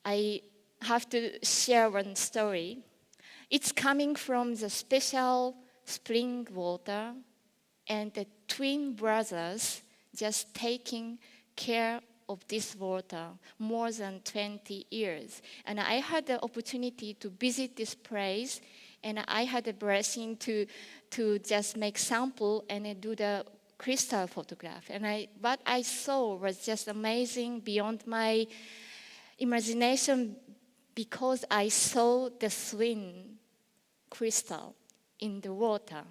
I have to share one story. It's coming from the special spring water and the twin brothers just taking care of this water more than 20 years. And I had the opportunity to visit this place, and I had a blessing to just make sample and do the crystal photograph. And what I saw was just amazing beyond my imagination, because I saw the twin crystal in the water.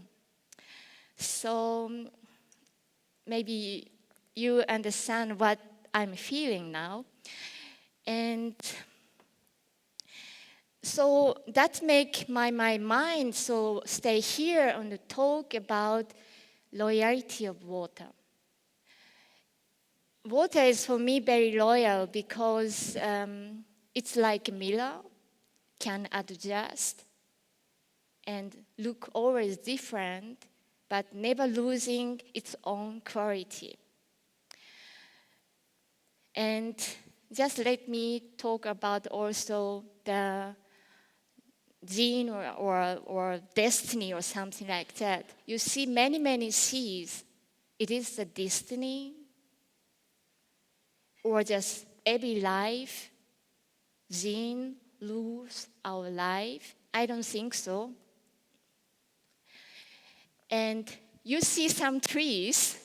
So maybe you understand what I'm feeling now. And so that make my mind so stay here on the talk about loyalty of water. Water is for me very loyal because it's like a mirror, can adjust and look always different, but never losing its own quality. And just let me talk about also the gene or destiny or something like that. You see many seas. It is the destiny or just every life gene lose our life? I don't think so. And you see some trees,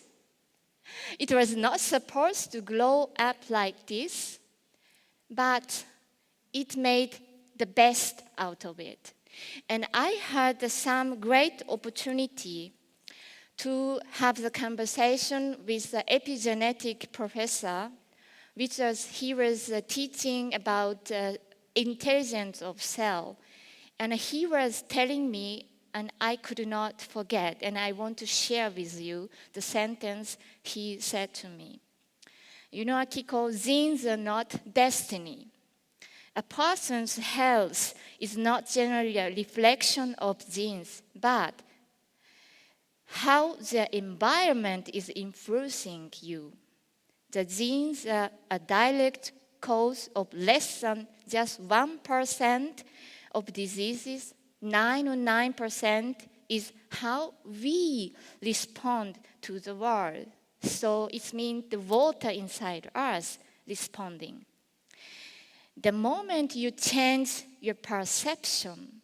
it was not supposed to grow up like this, but it made the best out of it. And I had some great opportunity to have the conversation with the epigenetic professor, he was teaching about intelligence of cell. And he was telling me, and I could not forget, and I want to share with you the sentence he said to me. You know, Akiko, genes are not destiny. A person's health is not generally a reflection of genes, but how the environment is influencing you. The genes are a direct cause of less than just 1% of diseases. 9% is how we respond to the world. So it means the water inside us responding. The moment you change your perception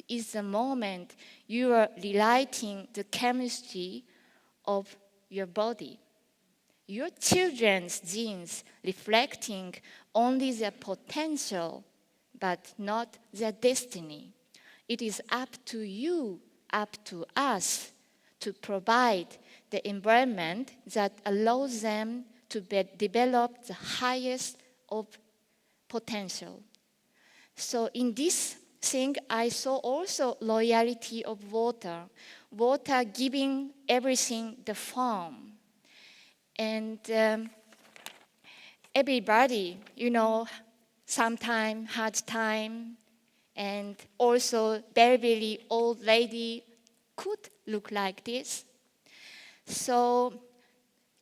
is the moment you are rewriting the chemistry of your body. Your children's genes reflecting only their potential, but not their destiny. It is up to you, up to us, to provide the environment that allows them to develop the highest of potential. So in this thing, I saw also loyalty of water. Water giving everything the form. And everybody, you know, sometime hard time, and also very, very old lady could look like this. So,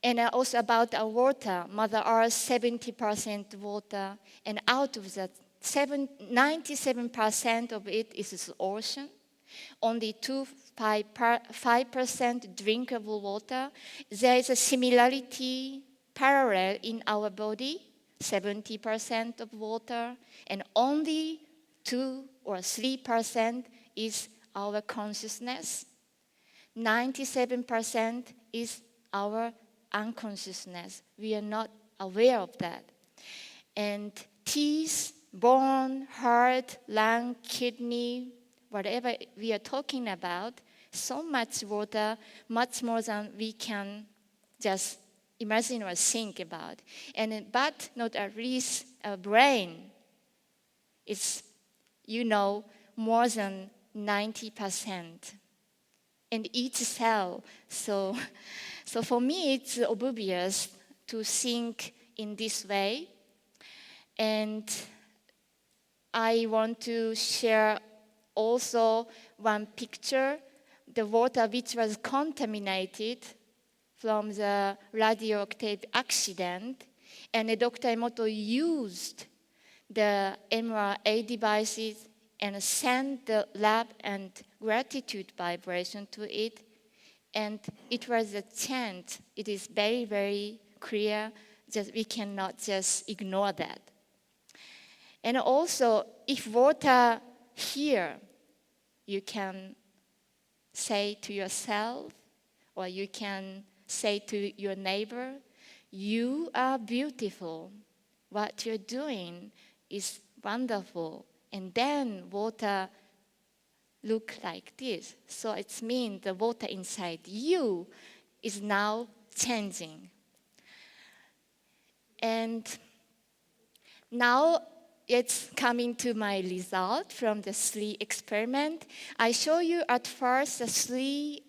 and also about our water, Mother Earth, 70% water, and out of that, 97% of it is the ocean. Only 5% drinkable water. There is a similarity, parallel in our body, 70% of water, and only 2 or 3% is our consciousness. 97% is our unconsciousness. We are not aware of that. And teeth, bone, heart, lung, kidney, whatever we are talking about, so much water, much more than we can just imagine or think about. But not at least our brain is, you know, more than 90%. And each cell. So for me, it's obvious to think in this way. And I want to share also one picture, the water which was contaminated from the radioactive accident. And Dr. Emoto used the MRI devices and sent the lab and gratitude vibration to it. And it was a chant. It is very, very clear that we cannot just ignore that. And also, if water here, you can say to yourself, or you can say to your neighbor, you are beautiful. What you're doing is wonderful. And then water look like this. So it means the water inside you is now changing. And now it's coming to my result from the 3 experiment. I show you at first the 3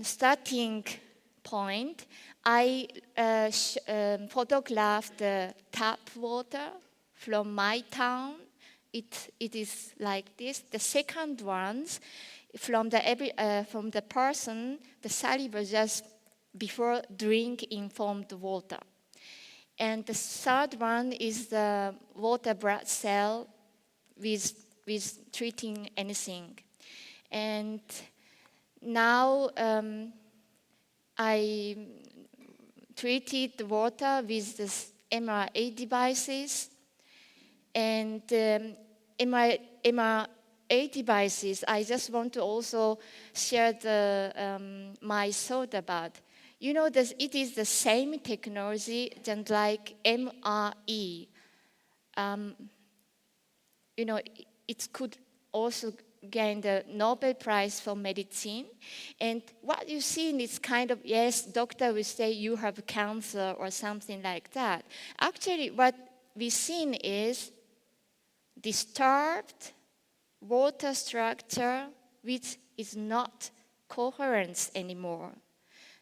starting point. I photographed the tap water from my town. It is like this. The second ones from the person, the saliva just before drink informed water. And the third one is the water blood cell with treating anything. And now I treated the water with the MRI devices. And in my MRA devices, I just want to also share my thought about. You know, it is the same technology than like MRE. You know, it could also gain the Nobel Prize for medicine. And what you see is kind of, yes, doctor will say you have cancer or something like that. Actually, what we've seen is disturbed water structure which is not coherent anymore.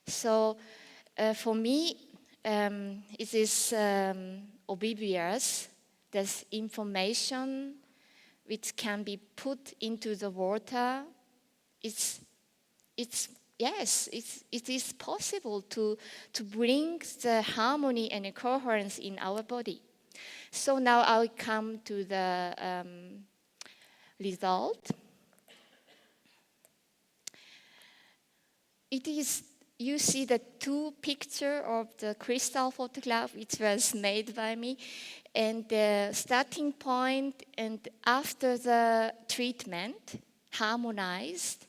So for me, it is obvious that information which can be put into the water, it is possible to bring the harmony and coherence in our body. So now I'll come to the result. It is, you see the two picture of the crystal photograph which was made by me, and the starting point and after the treatment, harmonized,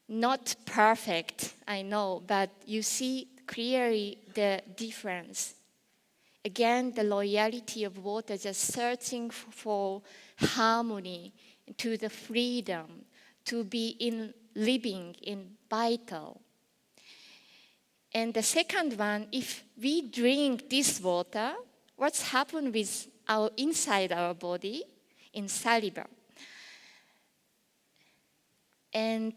not perfect, I know, but you see clearly the difference. Again, the loyalty of water, just searching for harmony, to the freedom, to be in living, in vital. And the second one, if we drink this water, what's happened with inside our body, in saliva. And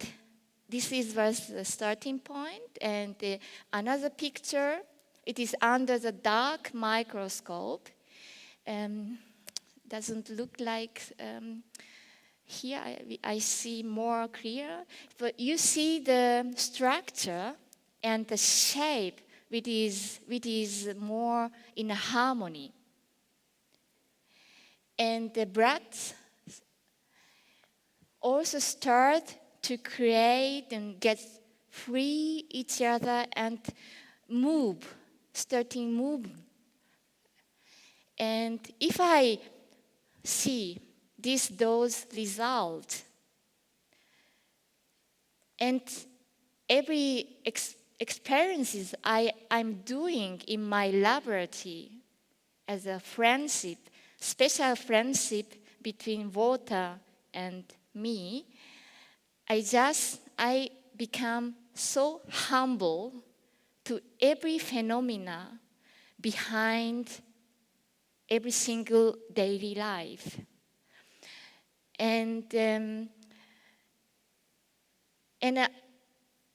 this was the starting point. And another picture, it is under the dark microscope. Doesn't look like here. I see more clear. But you see the structure and the shape which is more in harmony. And the blood also start to create and get free each other and starting moving. And if I see those results, and every experiences I'm doing in my laboratory as a friendship, special friendship between water and me, I become so humble to every phenomena behind every single daily life. And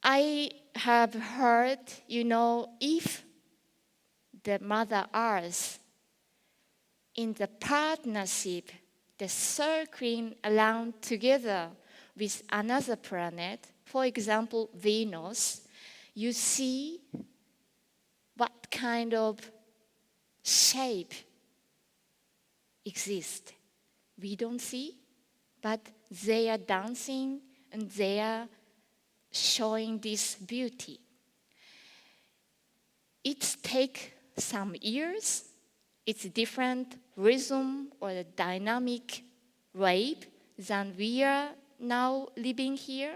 I have heard, if the Mother Earth, in the partnership, the circling around together with another planet, for example, Venus, you see what kind of shape exists. We don't see, but they are dancing and they are showing this beauty. It takes some years. It's a different rhythm or a dynamic wave than we are now living here,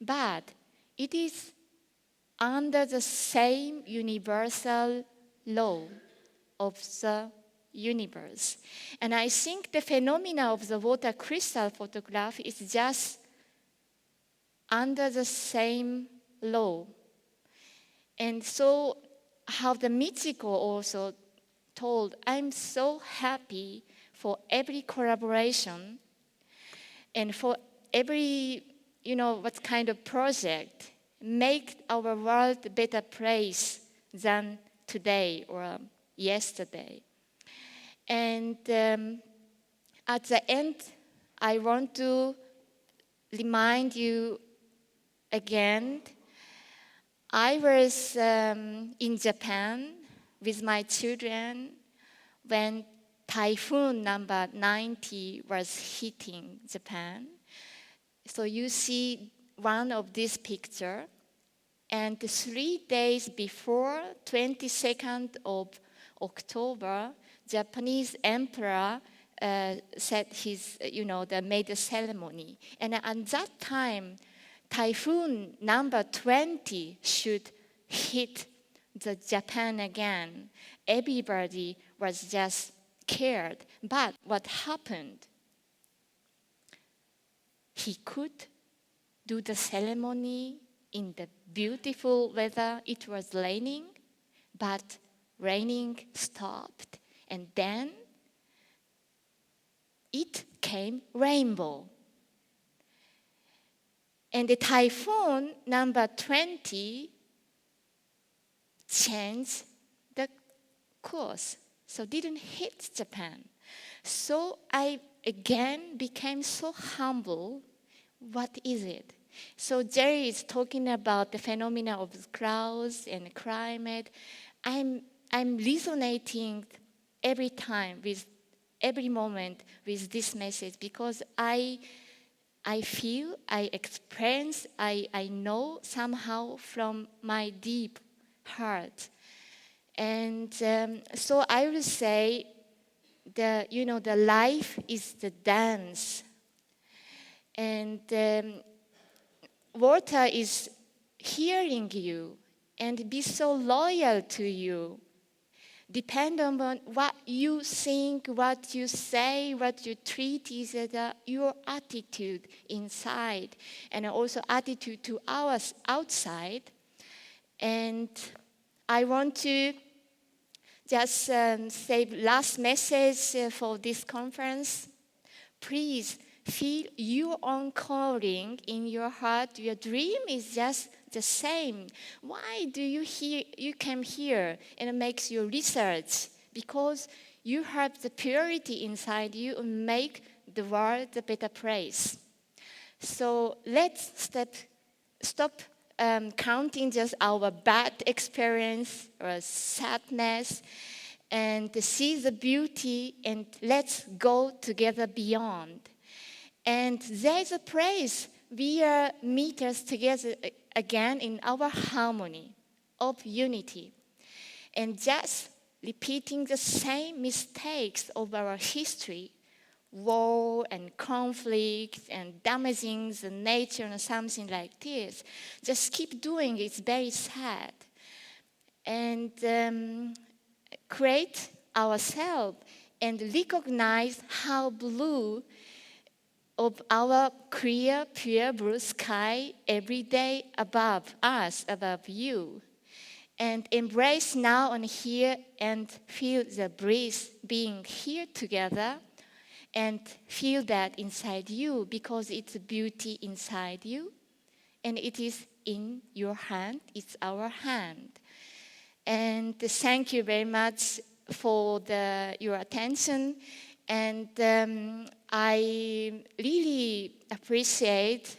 but it is under the same universal law of the universe. And I think the phenomena of the water crystal photograph is just under the same law. And so how the Michiko also told, I'm so happy for every collaboration and for every, what kind of project make our world a better place than today or yesterday. And at the end, I want to remind you again, I was in Japan with my children when typhoon number 90 was hitting Japan. So you see one of this picture, and 3 days before 22nd of October, Japanese emperor said his, made a ceremony. And at that time, typhoon number 20 should hit the Japan again. Everybody was just scared. But what happened? He could do the ceremony in the beautiful weather. It was raining, but raining stopped. And then it came rainbow. And the typhoon number 20 changed the course, so didn't hit Japan. So I again became so humble. What is it? So Jerry is talking about the phenomena of clouds and climate. I'm resonating every time with every moment with this message, because I feel, I experience, I know somehow from my deep heart. And so I will say, the life is the dance. And water is hearing you and be so loyal to you. Depend on what you think, what you say, what you treat is your attitude inside, and also attitude to ours outside. And I want to just say last message for this conference. Please feel your own calling in your heart. Your dream is just the same. Why do you came here and it makes you research? Because you have the purity inside you and make the world a better place. So let's stop counting just our bad experience or sadness, and see the beauty, and let's go together beyond. And there's a place we are meet us together again in our harmony of unity. And just repeating the same mistakes of our history, war and conflict and damaging the nature and something like this, just keep doing it. It's very sad. And create ourselves and recognize how blue of our clear, pure blue sky every day above us, above you. And embrace now and here and feel the breeze being here together, and feel that inside you, because it's a beauty inside you and it is in your hand, it's our hand. And thank you very much for your attention. And I really appreciate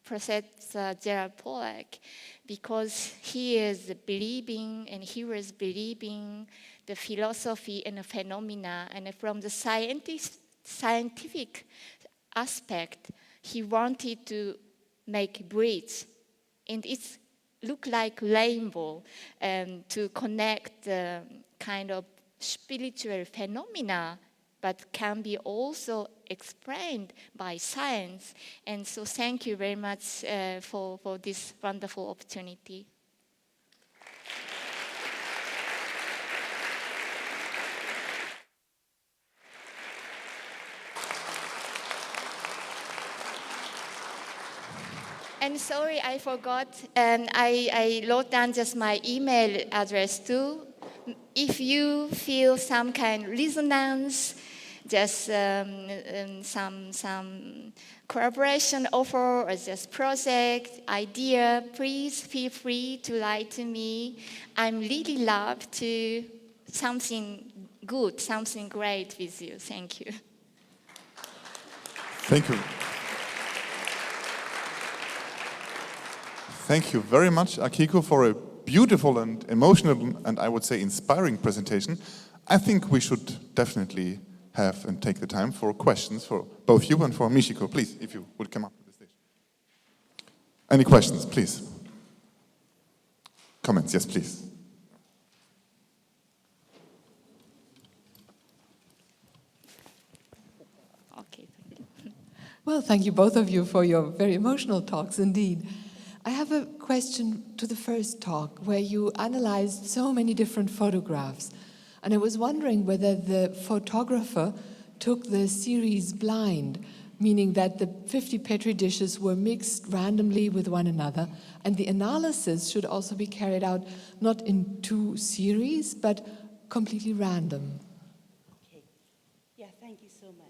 Professor Gerald Pollack, because he is believing, and he was believing the philosophy and the phenomena, and from the scientific aspect, he wanted to make bridge, and it looked like rainbow, to connect the kind of spiritual phenomena, but can be also explained by science. And so thank you very much for this wonderful opportunity. And sorry, I forgot, and I wrote down just my email address too. If you feel some kind of resonance, just some collaboration offer, or just project idea, please feel free to write to me. I'm really love to something good, something great with you. Thank you. Thank you. Thank you very much, Akiko, for a beautiful and emotional and I would say inspiring presentation. I think we should definitely have and take the time for questions for both you and for Michiko. Please, if you would come up to the stage. Any questions, please? Comments, yes, please. Well, thank you both of you for your very emotional talks indeed. I have a question to the first talk where you analyzed so many different photographs. And I was wondering whether the photographer took the series blind, meaning that the 50 Petri dishes were mixed randomly with one another, and the analysis should also be carried out not in two series, but completely random. Okay. Yeah, thank you so much.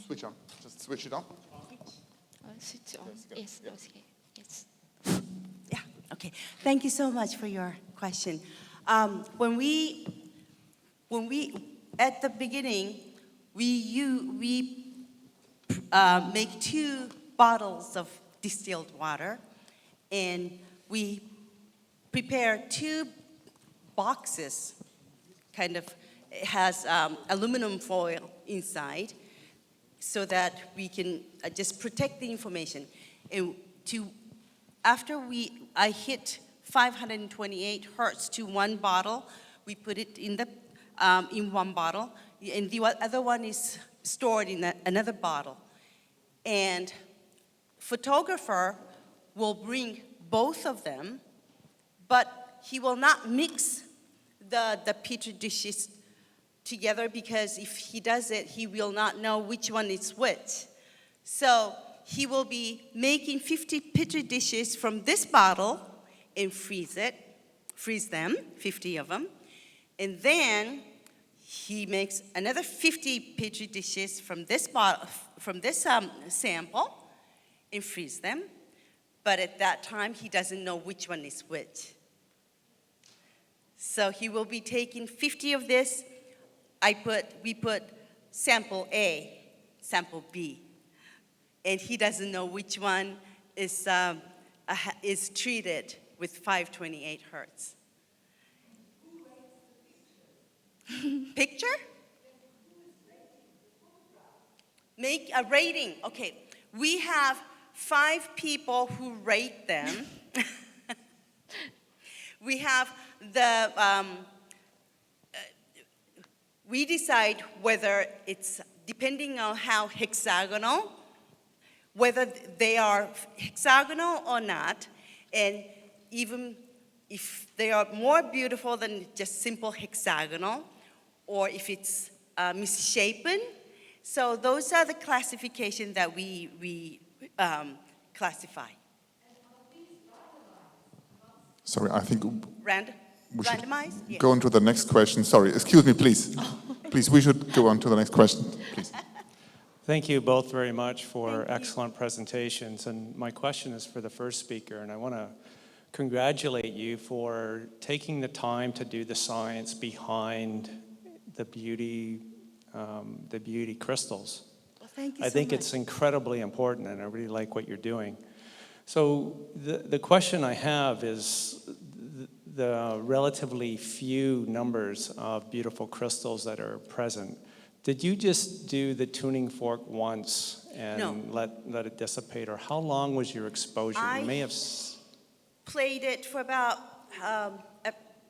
Switch on. Just switch it on. Switch on. Yes, okay. Yes. Yeah, okay. Thank you so much for your question. When we at the beginning, we make 2 bottles of distilled water, and we prepare 2 boxes, kind of, it has aluminum foil inside, so that we can just protect the information. And after I hit 528 hertz to 1 bottle, we put it in 1 bottle, and the other one is stored in another bottle. And photographer will bring both of them, but he will not mix the Petri dishes together, because if he does it, he will not know which one is which. So he will be making 50 Petri dishes from this bottle and freeze them, 50 of them. And then he makes another 50 Petri dishes from this bottle, from this sample, and freeze them. But at that time, he doesn't know which one is which. So he will be taking 50 of this. We put sample A, sample B, and he doesn't know which one is treated with 528 hertz. Picture? Make a rating. Okay, we have 5 people who rate them. We have we decide whether it's, depending on how hexagonal, whether they are hexagonal or not, and even if they are more beautiful than just simple hexagonal, or if it's misshapen. So those are the classifications that we classify. Sorry, I think we should Randomized? Yes. go on to the next question. Sorry, excuse me, please. Please, we should go on to the next question, please. Thank you both very much for excellent presentations. And my question is for the first speaker, and I want to congratulate you for taking the time to do the science behind the beauty crystals. Well, thank you I think it's incredibly important, and I really like what you're doing. So the question I have is the relatively few numbers of beautiful crystals that are present. Did you just do the tuning fork once and let it dissipate, or how long was your exposure? You may have played it for about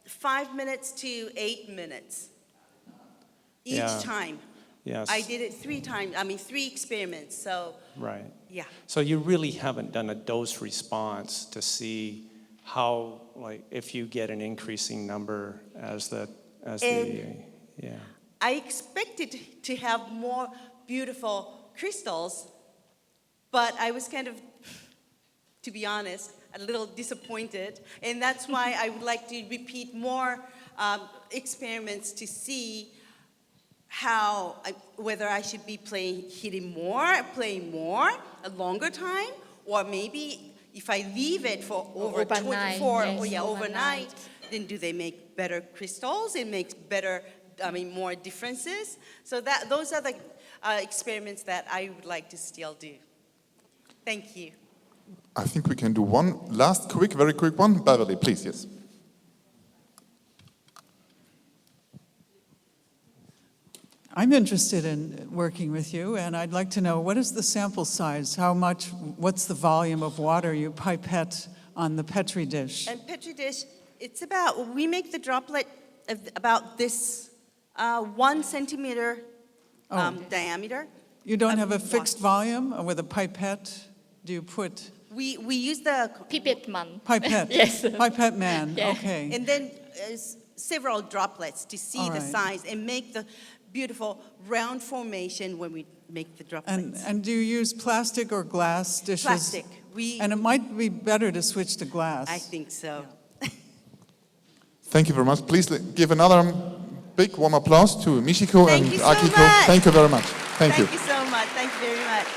5 minutes to 8 minutes each time. Yes. I did it 3 times, 3 experiments, so. Right. Yeah. So you really haven't done a dose response to see how, like, if you get an increasing number yeah. I expected to have more beautiful crystals, but I was kind of, to be honest, a little disappointed. And that's why I would like to repeat more experiments to see whether I should be playing more, a longer time, or maybe if I leave it for over overnight, 24, yes, overnight, then do they make better crystals? It makes better, more differences. So those are the experiments that I would like to still do. Thank you. I think we can do one last very quick one. Beverly, please, yes. I'm interested in working with you, and I'd like to know, what is the sample size? What's the volume of water you pipette on the Petri dish? And Petri dish, we make the droplet about this 1 centimeter diameter. You don't have a water. fixed volume or with a pipette? Do you put We use the Pipette man. pipette? Yes. Pipette man, Yeah. okay. and then several droplets to see All the right. size and make the beautiful round formation when we make the droplets. And do you use plastic or glass dishes? Plastic. And it might be better to switch to glass. I think so. Thank you very much. Please give another big warm applause to Michiko Thank and you so Akiko. much. Thank you very much. Thank you. Thank you so much. Thank you very much.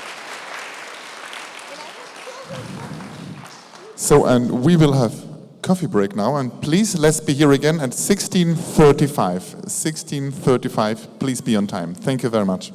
So, and we will have coffee break now, and please let's be here again at 16:35. 16:35, please be on time. Thank you very much.